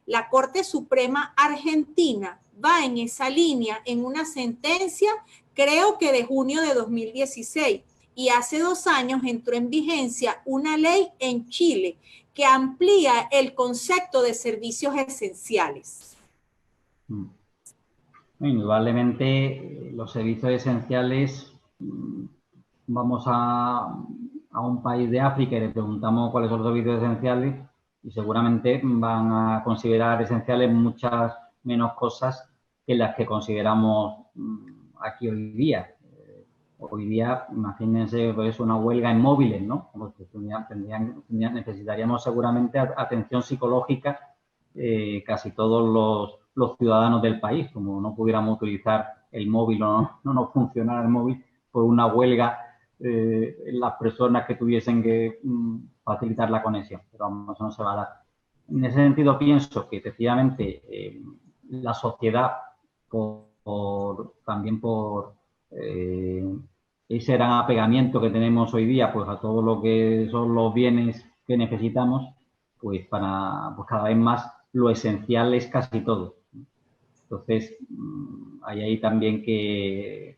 La Corte Suprema Argentina va en esa línea en una sentencia, creo que de junio de 2016, y hace 2 años entró en vigencia una ley en Chile que amplía el concepto de servicios esenciales. Indudablemente, los servicios esenciales, vamos a un país de África y le preguntamos cuáles son los servicios esenciales y seguramente van a considerar esenciales muchas menos cosas que las que consideramos aquí hoy día. Hoy día, imagínense, pues, una huelga en móviles, ¿no? Necesitaríamos seguramente atención psicológica casi todos los ciudadanos del país, como no pudiéramos utilizar el móvil o no nos funcionara el móvil por una huelga, las personas que tuviesen que facilitar la conexión, pero vamos, eso no se va a dar. En ese sentido pienso que efectivamente la sociedad también por ese gran apegamiento que tenemos hoy día pues a todo lo que son los bienes que necesitamos, pues para pues cada vez más lo esencial es casi todo. Entonces, hay ahí también que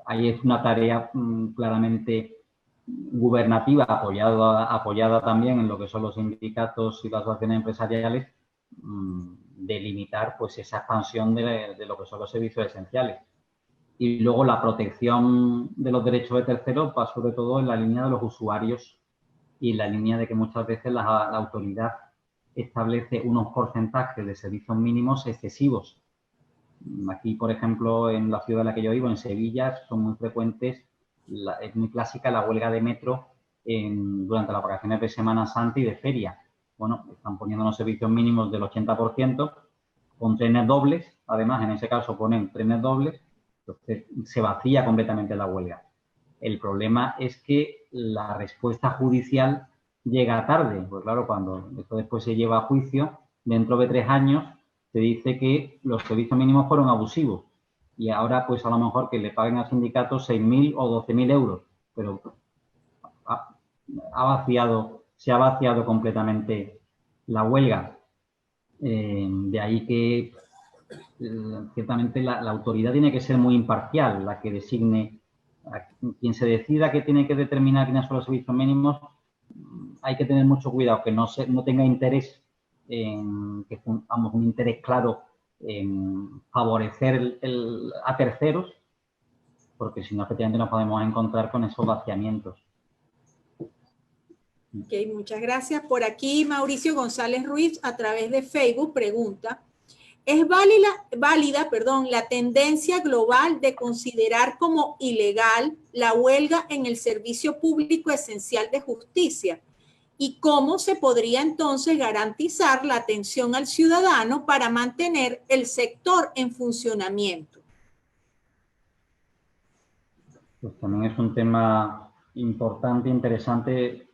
ahí es una tarea claramente gubernativa, apoyada también en lo que son los sindicatos y las asociaciones empresariales, de limitar pues esa expansión de lo que son los servicios esenciales. Y luego la protección de los derechos de terceros va sobre todo en la línea de los usuarios y en la línea de que muchas veces la autoridad establece unos porcentajes de servicios mínimos excesivos. Aquí, por ejemplo, en la ciudad en la que yo vivo, en Sevilla, son muy frecuentes, es muy clásica la huelga de metro durante las vacaciones de Semana Santa y de feria. Bueno, están poniendo unos servicios mínimos del 80%, con trenes dobles, además, en ese caso ponen trenes dobles, entonces se vacía completamente la huelga. El problema es que la respuesta judicial llega tarde, pues claro, cuando esto después se lleva a juicio, dentro de 3 años se dice que los servicios mínimos fueron abusivos y ahora pues a lo mejor que le paguen al sindicato 6.000 o 12.000 euros, pero se ha vaciado completamente la huelga. De ahí que ciertamente la autoridad tiene que ser muy imparcial, la que designe a quien se decida que tiene que determinar quiénes son los servicios mínimos. Hay que tener mucho cuidado, que no tenga interés que un interés claro en favorecer a terceros, porque si no, efectivamente nos podemos encontrar con esos vaciamientos. Ok, muchas gracias. Por aquí Mauricio González Ruiz a través de Facebook pregunta, ¿es válida, la tendencia global de considerar como ilegal la huelga en el servicio público esencial de justicia? ¿Y cómo se podría entonces garantizar la atención al ciudadano para mantener el sector en funcionamiento? Pues también es un tema importante, interesante.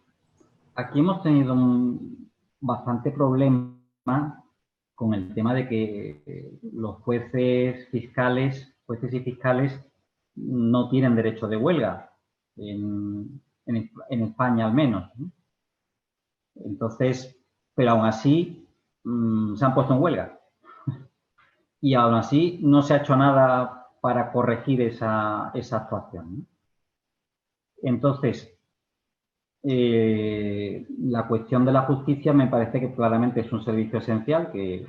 Aquí hemos tenido bastante problema con el tema de que los jueces y fiscales no tienen derecho de huelga, en España al menos, ¿no? Entonces, pero aún así se han puesto en huelga y aún así no se ha hecho nada para corregir esa actuación, ¿no? Entonces, La cuestión de la justicia me parece que claramente es un servicio esencial, que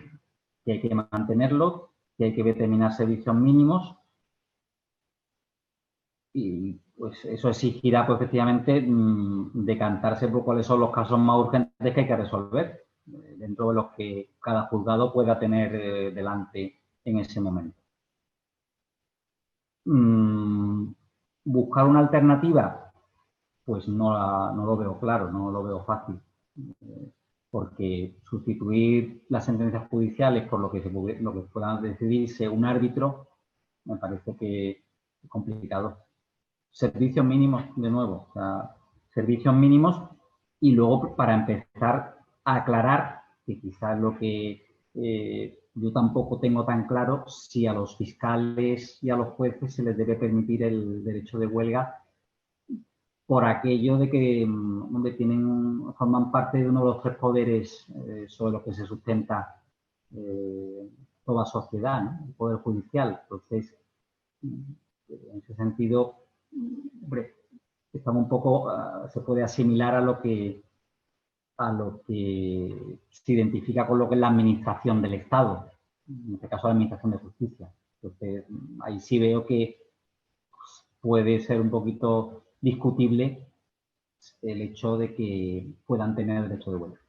hay que mantenerlo, que hay que determinar servicios mínimos y pues eso exigirá pues, efectivamente decantarse por cuáles son los casos más urgentes que hay que resolver dentro de los que cada juzgado pueda tener delante en ese momento. Buscar una alternativa, pues no lo veo claro, no lo veo fácil, porque sustituir las sentencias judiciales por lo que pueda decidirse un árbitro me parece que es complicado. Servicios mínimos, de nuevo, o sea, servicios mínimos y luego para empezar a aclarar, que quizás lo que yo tampoco tengo tan claro, si a los fiscales y a los jueces se les debe permitir el derecho de huelga por aquello de que forman parte de uno de los tres poderes sobre los que se sustenta toda sociedad, ¿no? El poder judicial. Entonces, en ese sentido, hombre, estamos un poco, se puede asimilar a lo que se identifica con lo que es la administración del Estado, en este caso la administración de justicia. Entonces, ahí sí veo que puede ser un poquito discutible el hecho de que puedan tener el derecho de huelga.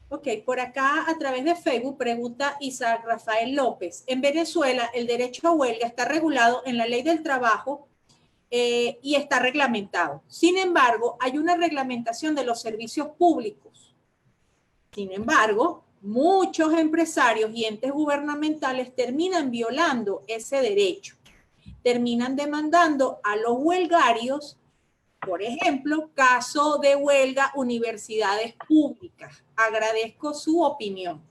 Ok, por acá a través de Facebook pregunta Isaac Rafael López. En Venezuela el derecho a huelga está regulado en la ley del trabajo y está reglamentado. Sin embargo, hay una reglamentación de los servicios públicos. Sin embargo, muchos empresarios y entes gubernamentales terminan violando ese derecho. Terminan demandando a los huelgarios. Por ejemplo, caso de huelga, universidades públicas. Agradezco su opinión.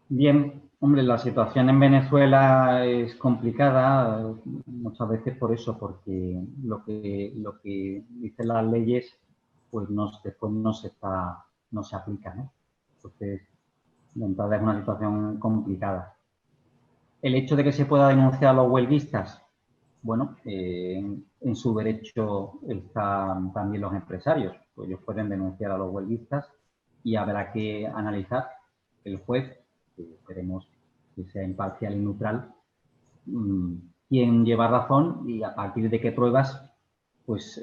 Bien, hombre, la situación en Venezuela es complicada muchas veces por eso, porque lo que dicen las leyes, pues después no se aplica, ¿no? Entonces, de entrada es una situación complicada. El hecho de que se pueda denunciar a los huelguistas, bueno, en su derecho están también los empresarios, pues ellos pueden denunciar a los huelguistas y habrá que analizar el juez, que esperemos que sea imparcial y neutral, quién lleva razón y a partir de qué pruebas pues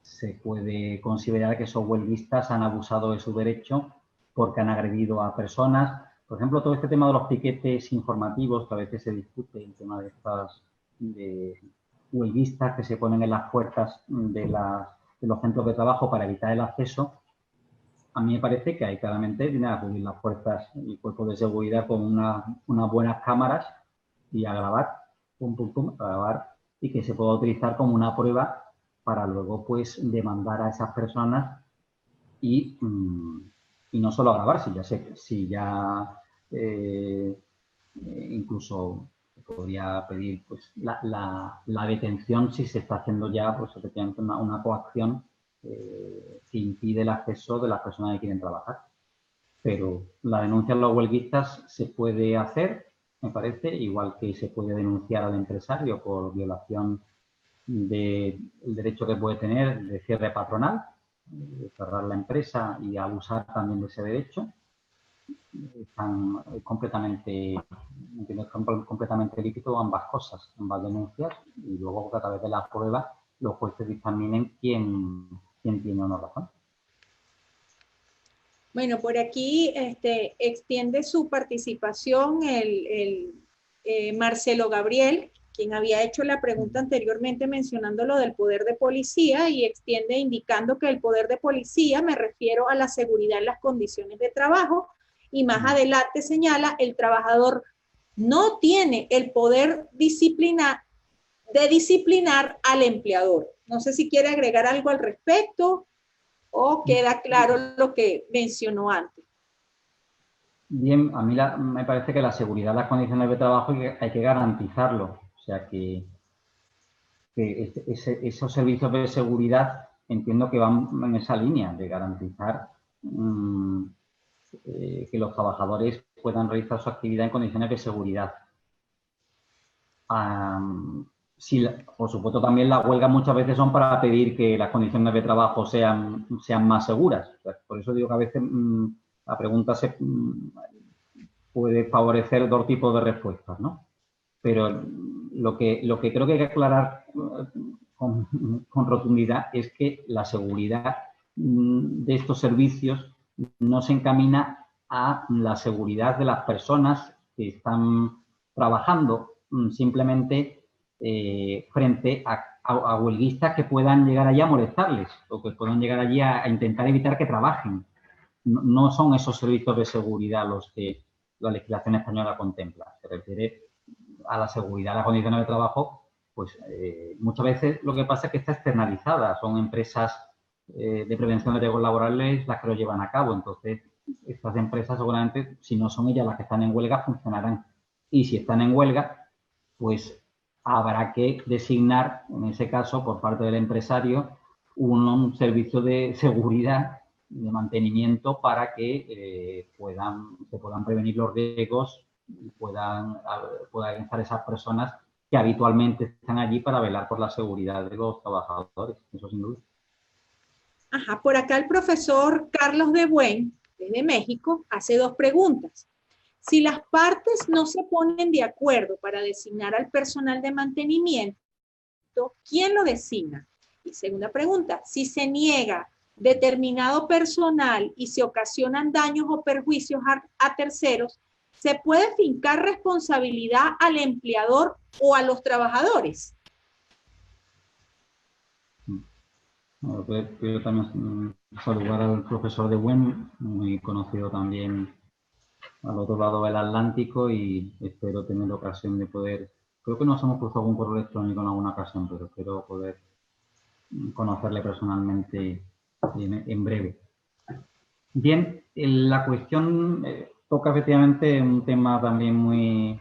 se puede considerar que esos huelguistas han abusado de su derecho porque han agredido a personas. Por ejemplo, todo este tema de los piquetes informativos, que a veces se discute, el tema de huelguistas que se ponen en las puertas de los centros de trabajo para evitar el acceso. A mí me parece que ahí claramente tiene que acudir las fuerzas y cuerpos de seguridad con unas buenas cámaras y a grabar, a grabar, y que se pueda utilizar como una prueba para luego pues demandar a esas personas y no solo a grabar, si ya incluso podría pedir pues la detención si se está haciendo ya pues efectivamente una coacción que impide el acceso de las personas que quieren trabajar. Pero la denuncia a los huelguistas se puede hacer, me parece, igual que se puede denunciar al empresario por violación del derecho que puede tener de cierre patronal, de cerrar la empresa y abusar también de ese derecho. Están completamente lícito ambas cosas, ambas denuncias, y luego a través de las pruebas los jueces dictaminen quién tiene o no razón. Bueno, por aquí extiende su participación Marcelo Gabriel, quien había hecho la pregunta anteriormente mencionando lo del poder de policía, y extiende indicando que el poder de policía, me refiero a la seguridad en las condiciones de trabajo, y más adelante señala, el trabajador no tiene el poder de disciplinar al empleador. No sé si quiere agregar algo al respecto o queda claro lo que mencionó antes. Bien, a mí me parece que la seguridad en las condiciones de trabajo hay que garantizarlo. O sea, que esos servicios de seguridad entiendo que van en esa línea de garantizar que los trabajadores puedan realizar su actividad en condiciones de seguridad. Sí, por supuesto, también las huelgas muchas veces son para pedir que las condiciones de trabajo sean más seguras. O sea, por eso digo que a veces la pregunta puede favorecer dos tipos de respuestas, ¿no? Pero lo que creo que hay que aclarar con rotundidad es que la seguridad de estos servicios no se encamina a la seguridad de las personas que están trabajando simplemente frente a huelguistas que puedan llegar allí a molestarles o que puedan llegar allí a intentar evitar que trabajen. No son esos servicios de seguridad los que la legislación española contempla. Se refiere a la seguridad, a las condiciones de trabajo, pues muchas veces lo que pasa es que está externalizada. Son empresas de prevención de riesgos laborales las que lo llevan a cabo. Entonces, estas empresas seguramente, si no son ellas las que están en huelga, funcionarán. Y si están en huelga, pues habrá que designar, en ese caso, por parte del empresario, un servicio de seguridad, de mantenimiento, para que se puedan prevenir los riesgos y puedan estar esas personas que habitualmente están allí para velar por la seguridad de los trabajadores. Eso sin duda. Ajá, por acá el profesor Carlos de Buen, desde México, hace dos preguntas. Si las partes no se ponen de acuerdo para designar al personal de mantenimiento, ¿quién lo designa? Y segunda pregunta, si se niega determinado personal y se ocasionan daños o perjuicios a terceros, ¿se puede fincar responsabilidad al empleador o a los trabajadores? Bueno, quiero también saludar al profesor de Buen, muy conocido también al otro lado del Atlántico, y espero tener la ocasión de poder, creo que nos hemos puesto algún correo electrónico en alguna ocasión, pero espero poder conocerle personalmente en breve. Bien, la cuestión toca efectivamente un tema también muy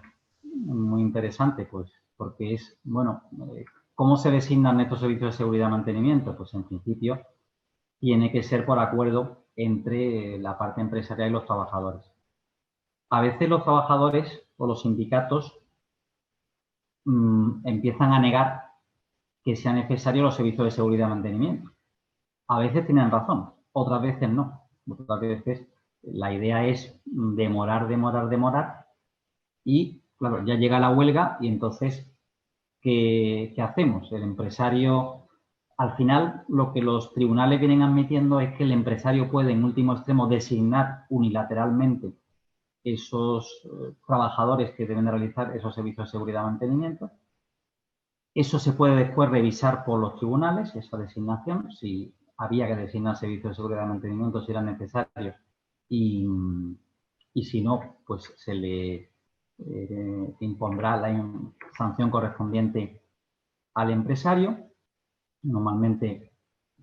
interesante, pues, porque es, bueno, ¿cómo se designan estos servicios de seguridad y mantenimiento? Pues en principio tiene que ser por acuerdo entre la parte empresarial y los trabajadores. A veces los trabajadores o los sindicatos empiezan a negar que sean necesarios los servicios de seguridad y mantenimiento. A veces tienen razón, otras veces no. Otras veces la idea es demorar y, claro, ya llega la huelga y entonces, ¿qué hacemos? El empresario, al final, lo que los tribunales vienen admitiendo es que el empresario puede, en último extremo, designar unilateralmente esos trabajadores que deben de realizar esos servicios de seguridad y mantenimiento. Eso se puede después revisar por los tribunales, esa designación, si había que designar servicios de seguridad y mantenimiento, si eran necesarios, y si no, pues se le impondrá la sanción correspondiente al empresario, normalmente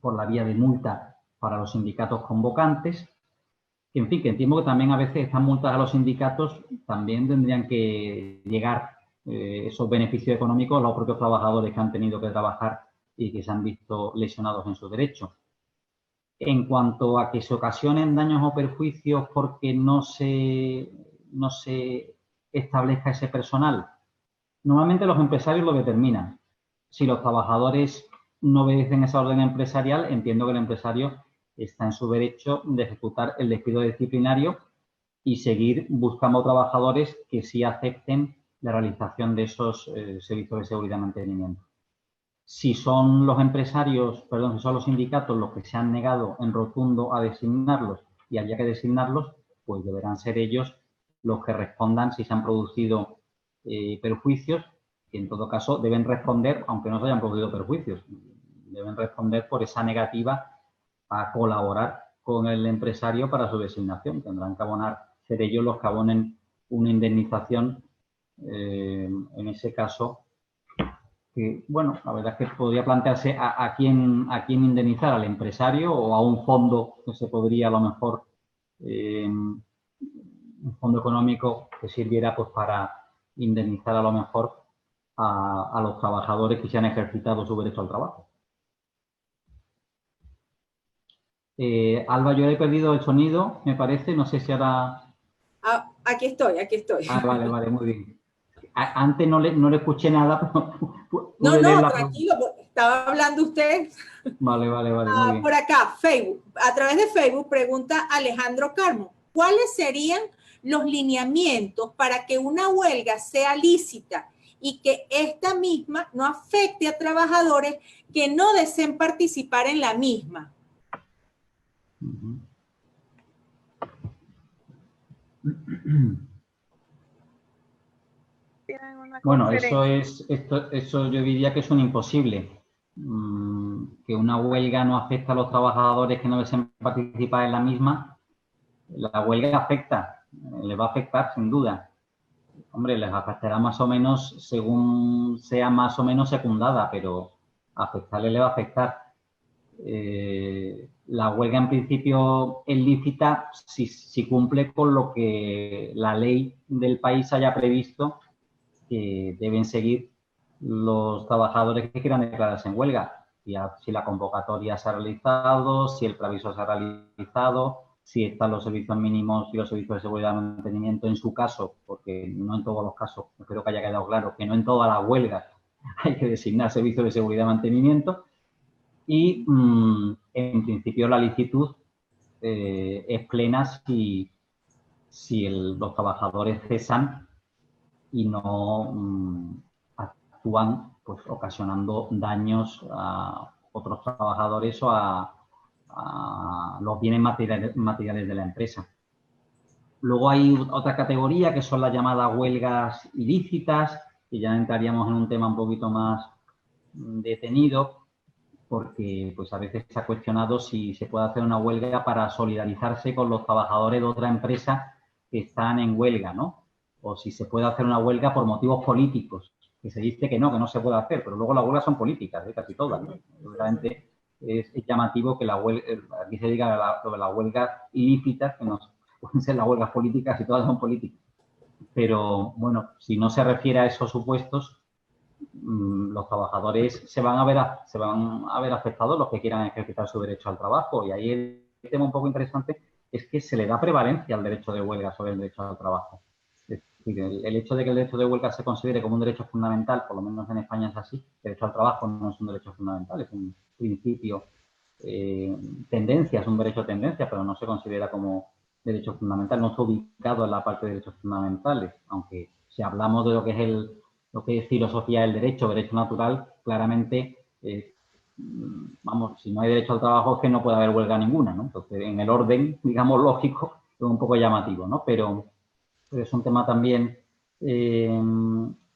por la vía de multa para los sindicatos convocantes. Que, en fin, que entiendo que también a veces estas multas a los sindicatos también tendrían que llegar esos beneficios económicos a los propios trabajadores que han tenido que trabajar y que se han visto lesionados en sus derechos. En cuanto a que se ocasionen daños o perjuicios porque no se establezca ese personal, normalmente los empresarios lo determinan. Si los trabajadores no obedecen esa orden empresarial, entiendo que el empresario está en su derecho de ejecutar el despido disciplinario y seguir buscando trabajadores que sí acepten la realización de esos servicios de seguridad y mantenimiento. Si son los empresarios, perdón, si son los sindicatos los que se han negado en rotundo a designarlos y había que designarlos, pues deberán ser ellos los que respondan si se han producido perjuicios, y en todo caso deben responder, aunque no se hayan producido perjuicios, deben responder por esa negativa a colaborar con el empresario para su designación. Tendrán que ser ellos los que abonen una indemnización, en ese caso, que, bueno, la verdad es que podría plantearse a quién indemnizar, al empresario o a un fondo que se podría, a lo mejor, un fondo económico que sirviera pues para indemnizar a lo mejor a los trabajadores que se han ejercitado su derecho al trabajo. Alba, yo he perdido el sonido, me parece, no sé si ahora... Ah, aquí estoy, aquí estoy. Ah, vale, vale, muy bien. Antes no le escuché nada, pero No, pude leer no, la pregunta. tranquilo, estaba hablando usted. Vale, vale, vale, muy Por bien. acá, Facebook. A través de Facebook pregunta Alejandro Carmo, ¿cuáles serían los lineamientos para que una huelga sea lícita y que esta misma no afecte a trabajadores que no deseen participar en la misma? Uh-huh. Bueno, eso yo diría que es un imposible. Que una huelga no afecta a los trabajadores que no deseen participar en la misma. La huelga afecta, le va a afectar sin duda. Hombre, les afectará más o menos según sea más o menos secundada, pero afectarle le va a afectar. La huelga en principio es lícita si cumple con lo que la ley del país haya previsto que deben seguir los trabajadores que quieran declararse en huelga. Si la convocatoria se ha realizado, si el preaviso se ha realizado, si están los servicios mínimos y los servicios de seguridad y mantenimiento en su caso, porque no en todos los casos, espero que haya quedado claro, que no en todas las huelgas hay que designar servicios de seguridad y mantenimiento. Y en principio la licitud es plena si los trabajadores cesan y no actúan pues ocasionando daños a otros trabajadores o a los bienes materiales de la empresa. Luego hay otra categoría que son las llamadas huelgas ilícitas, que ya entraríamos en un tema un poquito más detenido, porque pues a veces se ha cuestionado si se puede hacer una huelga para solidarizarse con los trabajadores de otra empresa que están en huelga, ¿no? O si se puede hacer una huelga por motivos políticos, que se dice que no se puede hacer, pero luego las huelgas son políticas, casi todas, ¿no? Realmente es llamativo que aquí se diga sobre las huelgas ilícitas, que no pueden ser las huelgas políticas y todas son políticas. Pero, bueno, si no se refiere a esos supuestos, los trabajadores se van a ver afectados los que quieran ejercitar su derecho al trabajo. Y ahí el tema un poco interesante es que se le da prevalencia al derecho de huelga sobre el derecho al trabajo. Es decir, el hecho de que el derecho de huelga se considere como un derecho fundamental, por lo menos en España es así, el derecho al trabajo no es un derecho fundamental, es un principio, tendencia, es un derecho de tendencia, pero no se considera como derecho fundamental, no está ubicado en la parte de derechos fundamentales, aunque si hablamos de lo que es filosofía del derecho natural, claramente, si no hay derecho al trabajo es que no puede haber huelga ninguna, ¿no? Entonces, en el orden, digamos, lógico, es un poco llamativo, ¿no? Pero es un tema también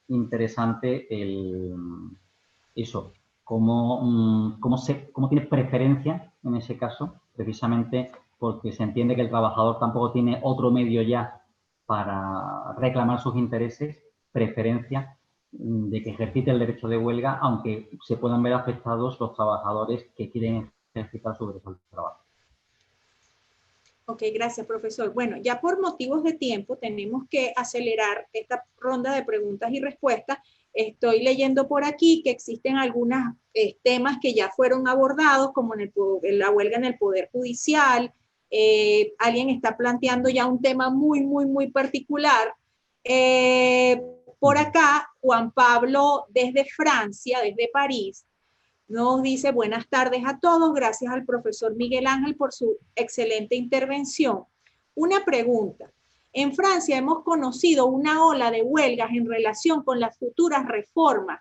interesante eso, cómo tiene preferencia en ese caso, precisamente porque se entiende que el trabajador tampoco tiene otro medio ya para reclamar sus intereses, preferencia de que ejercite el derecho de huelga, aunque se puedan ver afectados los trabajadores que quieren ejercitar su derecho al trabajo. Ok, gracias, profesor. Bueno, ya por motivos de tiempo tenemos que acelerar esta ronda de preguntas y respuestas. Estoy leyendo por aquí que existen algunos temas que ya fueron abordados, como en la huelga en el Poder Judicial. Alguien está planteando ya un tema muy particular. Por acá, Juan Pablo, desde Francia, desde París, nos dice buenas tardes a todos, gracias al profesor Miguel Ángel por su excelente intervención. Una pregunta. En Francia hemos conocido una ola de huelgas en relación con las futuras reformas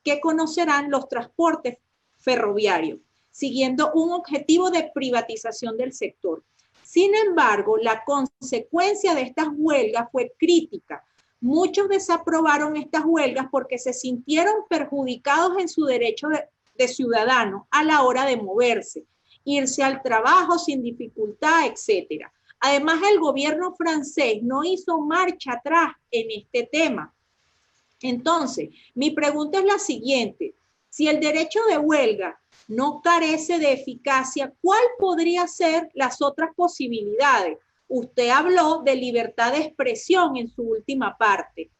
que conocerán los transportes ferroviarios, siguiendo un objetivo de privatización del sector. Sin embargo, la consecuencia de estas huelgas fue crítica. Muchos desaprobaron estas huelgas porque se sintieron perjudicados en su derecho de ciudadano a la hora de moverse, irse al trabajo sin dificultad, etc. Además, el gobierno francés no hizo marcha atrás en este tema. Entonces, mi pregunta es la siguiente. Si el derecho de huelga no carece de eficacia, ¿cuál podría ser las otras posibilidades? Usted habló de libertad de expresión en su última parte.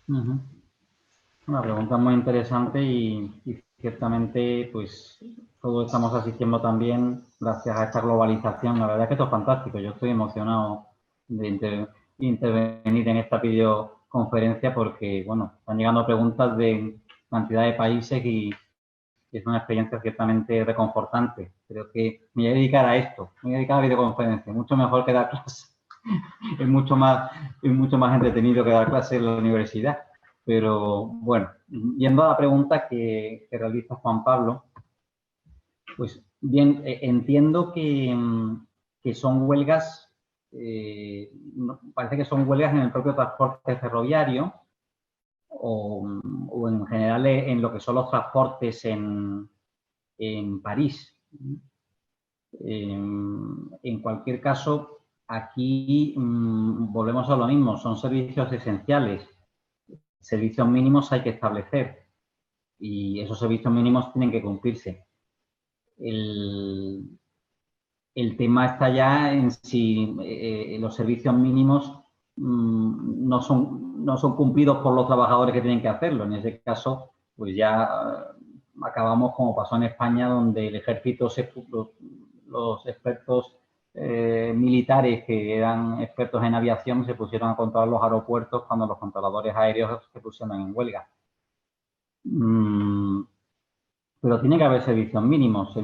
Una pregunta muy interesante y ciertamente, pues, todos estamos asistiendo también gracias a esta globalización. La verdad es que esto es fantástico. Yo estoy emocionado de intervenir en esta videoconferencia porque, bueno, están llegando preguntas de cantidad de países y es una experiencia ciertamente reconfortante. Creo que me voy a dedicar a esto, me voy a dedicar a la videoconferencia. Mucho mejor que dar clases. Es mucho más entretenido que dar clases en la universidad. Pero, bueno, yendo a la pregunta que realiza Juan Pablo, pues bien, entiendo que son huelgas, parece que son huelgas en el propio transporte ferroviario o en general en lo que son los transportes en París. En cualquier caso, aquí volvemos a lo mismo, son servicios esenciales. Servicios mínimos hay que establecer y esos servicios mínimos tienen que cumplirse. El tema está ya en si los servicios mínimos no son cumplidos por los trabajadores que tienen que hacerlo. En ese caso, pues ya acabamos como pasó en España, donde el ejército, los expertos militares que eran expertos en aviación se pusieron a controlar los aeropuertos cuando los controladores aéreos se pusieron en huelga. Pero tiene que haber servicios mínimos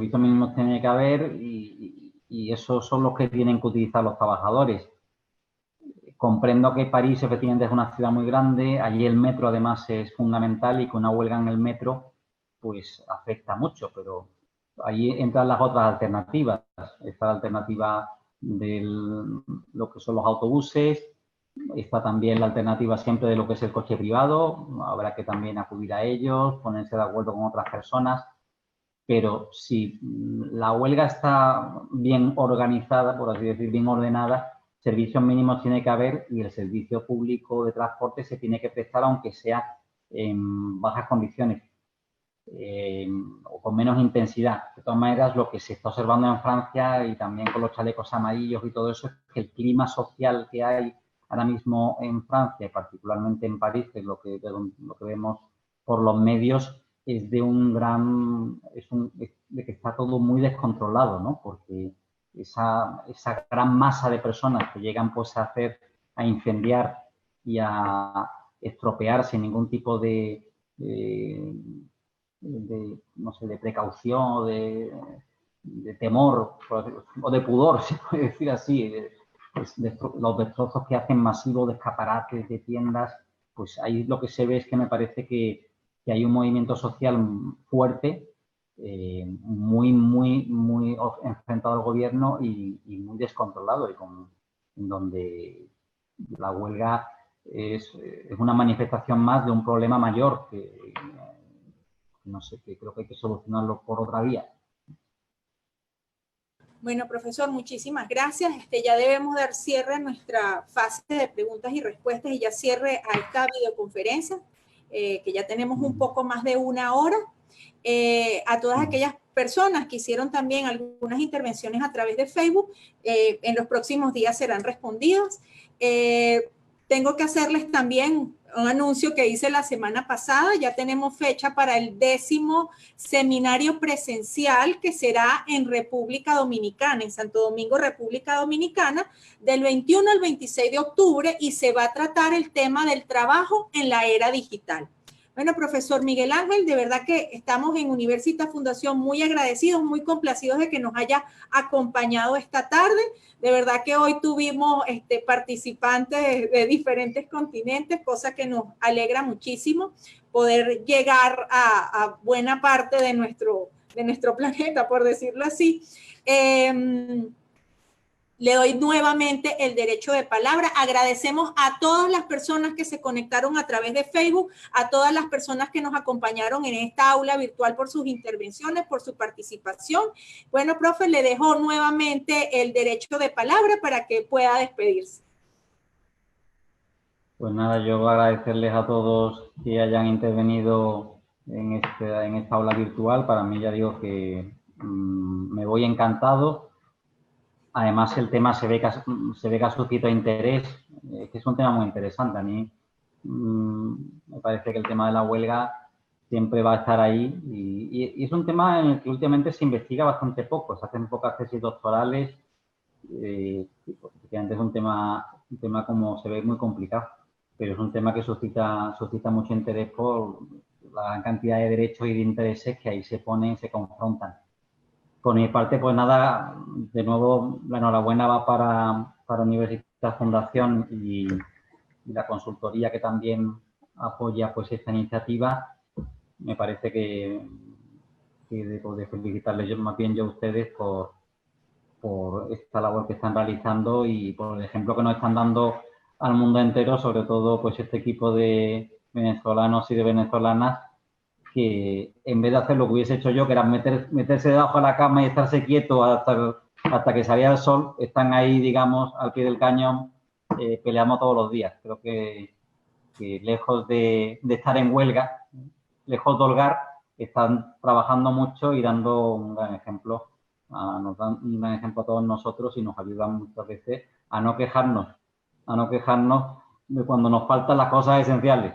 tiene que haber y esos son los que tienen que utilizar los trabajadores. Comprendo que París efectivamente es una ciudad muy grande, allí el metro además es fundamental y con una huelga en el metro pues afecta mucho, pero ahí entran las otras alternativas. Está la alternativa de lo que son los autobuses, está también la alternativa siempre de lo que es el coche privado, habrá que también acudir a ellos, ponerse de acuerdo con otras personas, pero si la huelga está bien organizada, por así decir, bien ordenada, servicios mínimos tiene que haber y el servicio público de transporte se tiene que prestar aunque sea en bajas condiciones o con menos intensidad. De todas maneras, lo que se está observando en Francia y también con los chalecos amarillos y todo eso es que el clima social que hay ahora mismo en Francia, y particularmente en París, que es lo que vemos por los medios, es de de que está todo muy descontrolado, ¿no? Porque esa gran masa de personas que llegan pues a incendiar y a estropear sin ningún tipo de no sé, de precaución o de temor o de pudor, se puede decir así, los destrozos que hacen masivos de escaparates, de tiendas, pues ahí lo que se ve es que me parece que hay un movimiento social fuerte, muy enfrentado al gobierno y muy descontrolado, en donde la huelga es una manifestación más de un problema mayor que no sé, que creo que hay que solucionarlo por otra vía. Bueno, profesor, muchísimas gracias. Ya debemos dar cierre a nuestra fase de preguntas y respuestas y ya cierre a esta videoconferencia, que ya tenemos un poco más de una hora. A todas aquellas personas que hicieron también algunas intervenciones a través de Facebook, en los próximos días serán respondidas. Tengo que hacerles también un anuncio que hice la semana pasada. Ya tenemos fecha para el 10º seminario presencial que será en República Dominicana, en Santo Domingo, República Dominicana, del 21 al 26 de octubre y se va a tratar el tema del trabajo en la era digital. Bueno, profesor Miguel Ángel, de verdad que estamos en Universitas Fundación muy agradecidos, muy complacidos de que nos haya acompañado esta tarde. De verdad que hoy tuvimos participantes de diferentes continentes, cosa que nos alegra muchísimo poder llegar a buena parte de nuestro planeta, por decirlo así. Le doy nuevamente el derecho de palabra. Agradecemos a todas las personas que se conectaron a través de Facebook, a todas las personas que nos acompañaron en esta aula virtual por sus intervenciones, por su participación. Bueno, profe, le dejo nuevamente el derecho de palabra para que pueda despedirse. Pues nada, yo agradecerles a todos que hayan intervenido en esta aula virtual. Para mí, ya digo que me voy encantado. Además, el tema se ve que ha suscitado interés, que es un tema muy interesante. A mí me parece que el tema de la huelga siempre va a estar ahí y es un tema en el que últimamente se investiga bastante poco, se hacen pocas tesis doctorales, efectivamente es un tema como se ve muy complicado, pero es un tema que suscita mucho interés por la gran cantidad de derechos y de intereses que ahí se ponen, se confrontan. Por mi parte, pues nada, de nuevo la enhorabuena va para Universitas Fundación y la consultoría que también apoya pues esta iniciativa. Me parece que debo de felicitarles yo, más bien yo a ustedes por esta labor que están realizando y por el ejemplo que nos están dando al mundo entero, sobre todo pues este equipo de venezolanos y de venezolanas que en vez de hacer lo que hubiese hecho yo, que era meterse debajo de la cama y estarse quieto hasta que salía el sol, están ahí, digamos, al pie del cañón, peleando todos los días. Creo que lejos de estar en huelga, lejos de holgar, están trabajando mucho y dando un gran ejemplo. Nos dan un gran ejemplo a todos nosotros y nos ayudan muchas veces a no quejarnos de cuando nos faltan las cosas esenciales.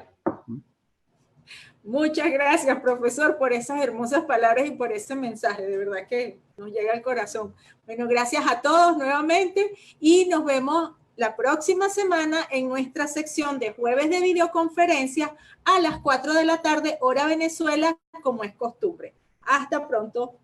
Muchas gracias, profesor, por esas hermosas palabras y por ese mensaje. De verdad que nos llega al corazón. Bueno, gracias a todos nuevamente y nos vemos la próxima semana en nuestra sección de jueves de videoconferencia a las 4 de la tarde, hora Venezuela, como es costumbre. Hasta pronto.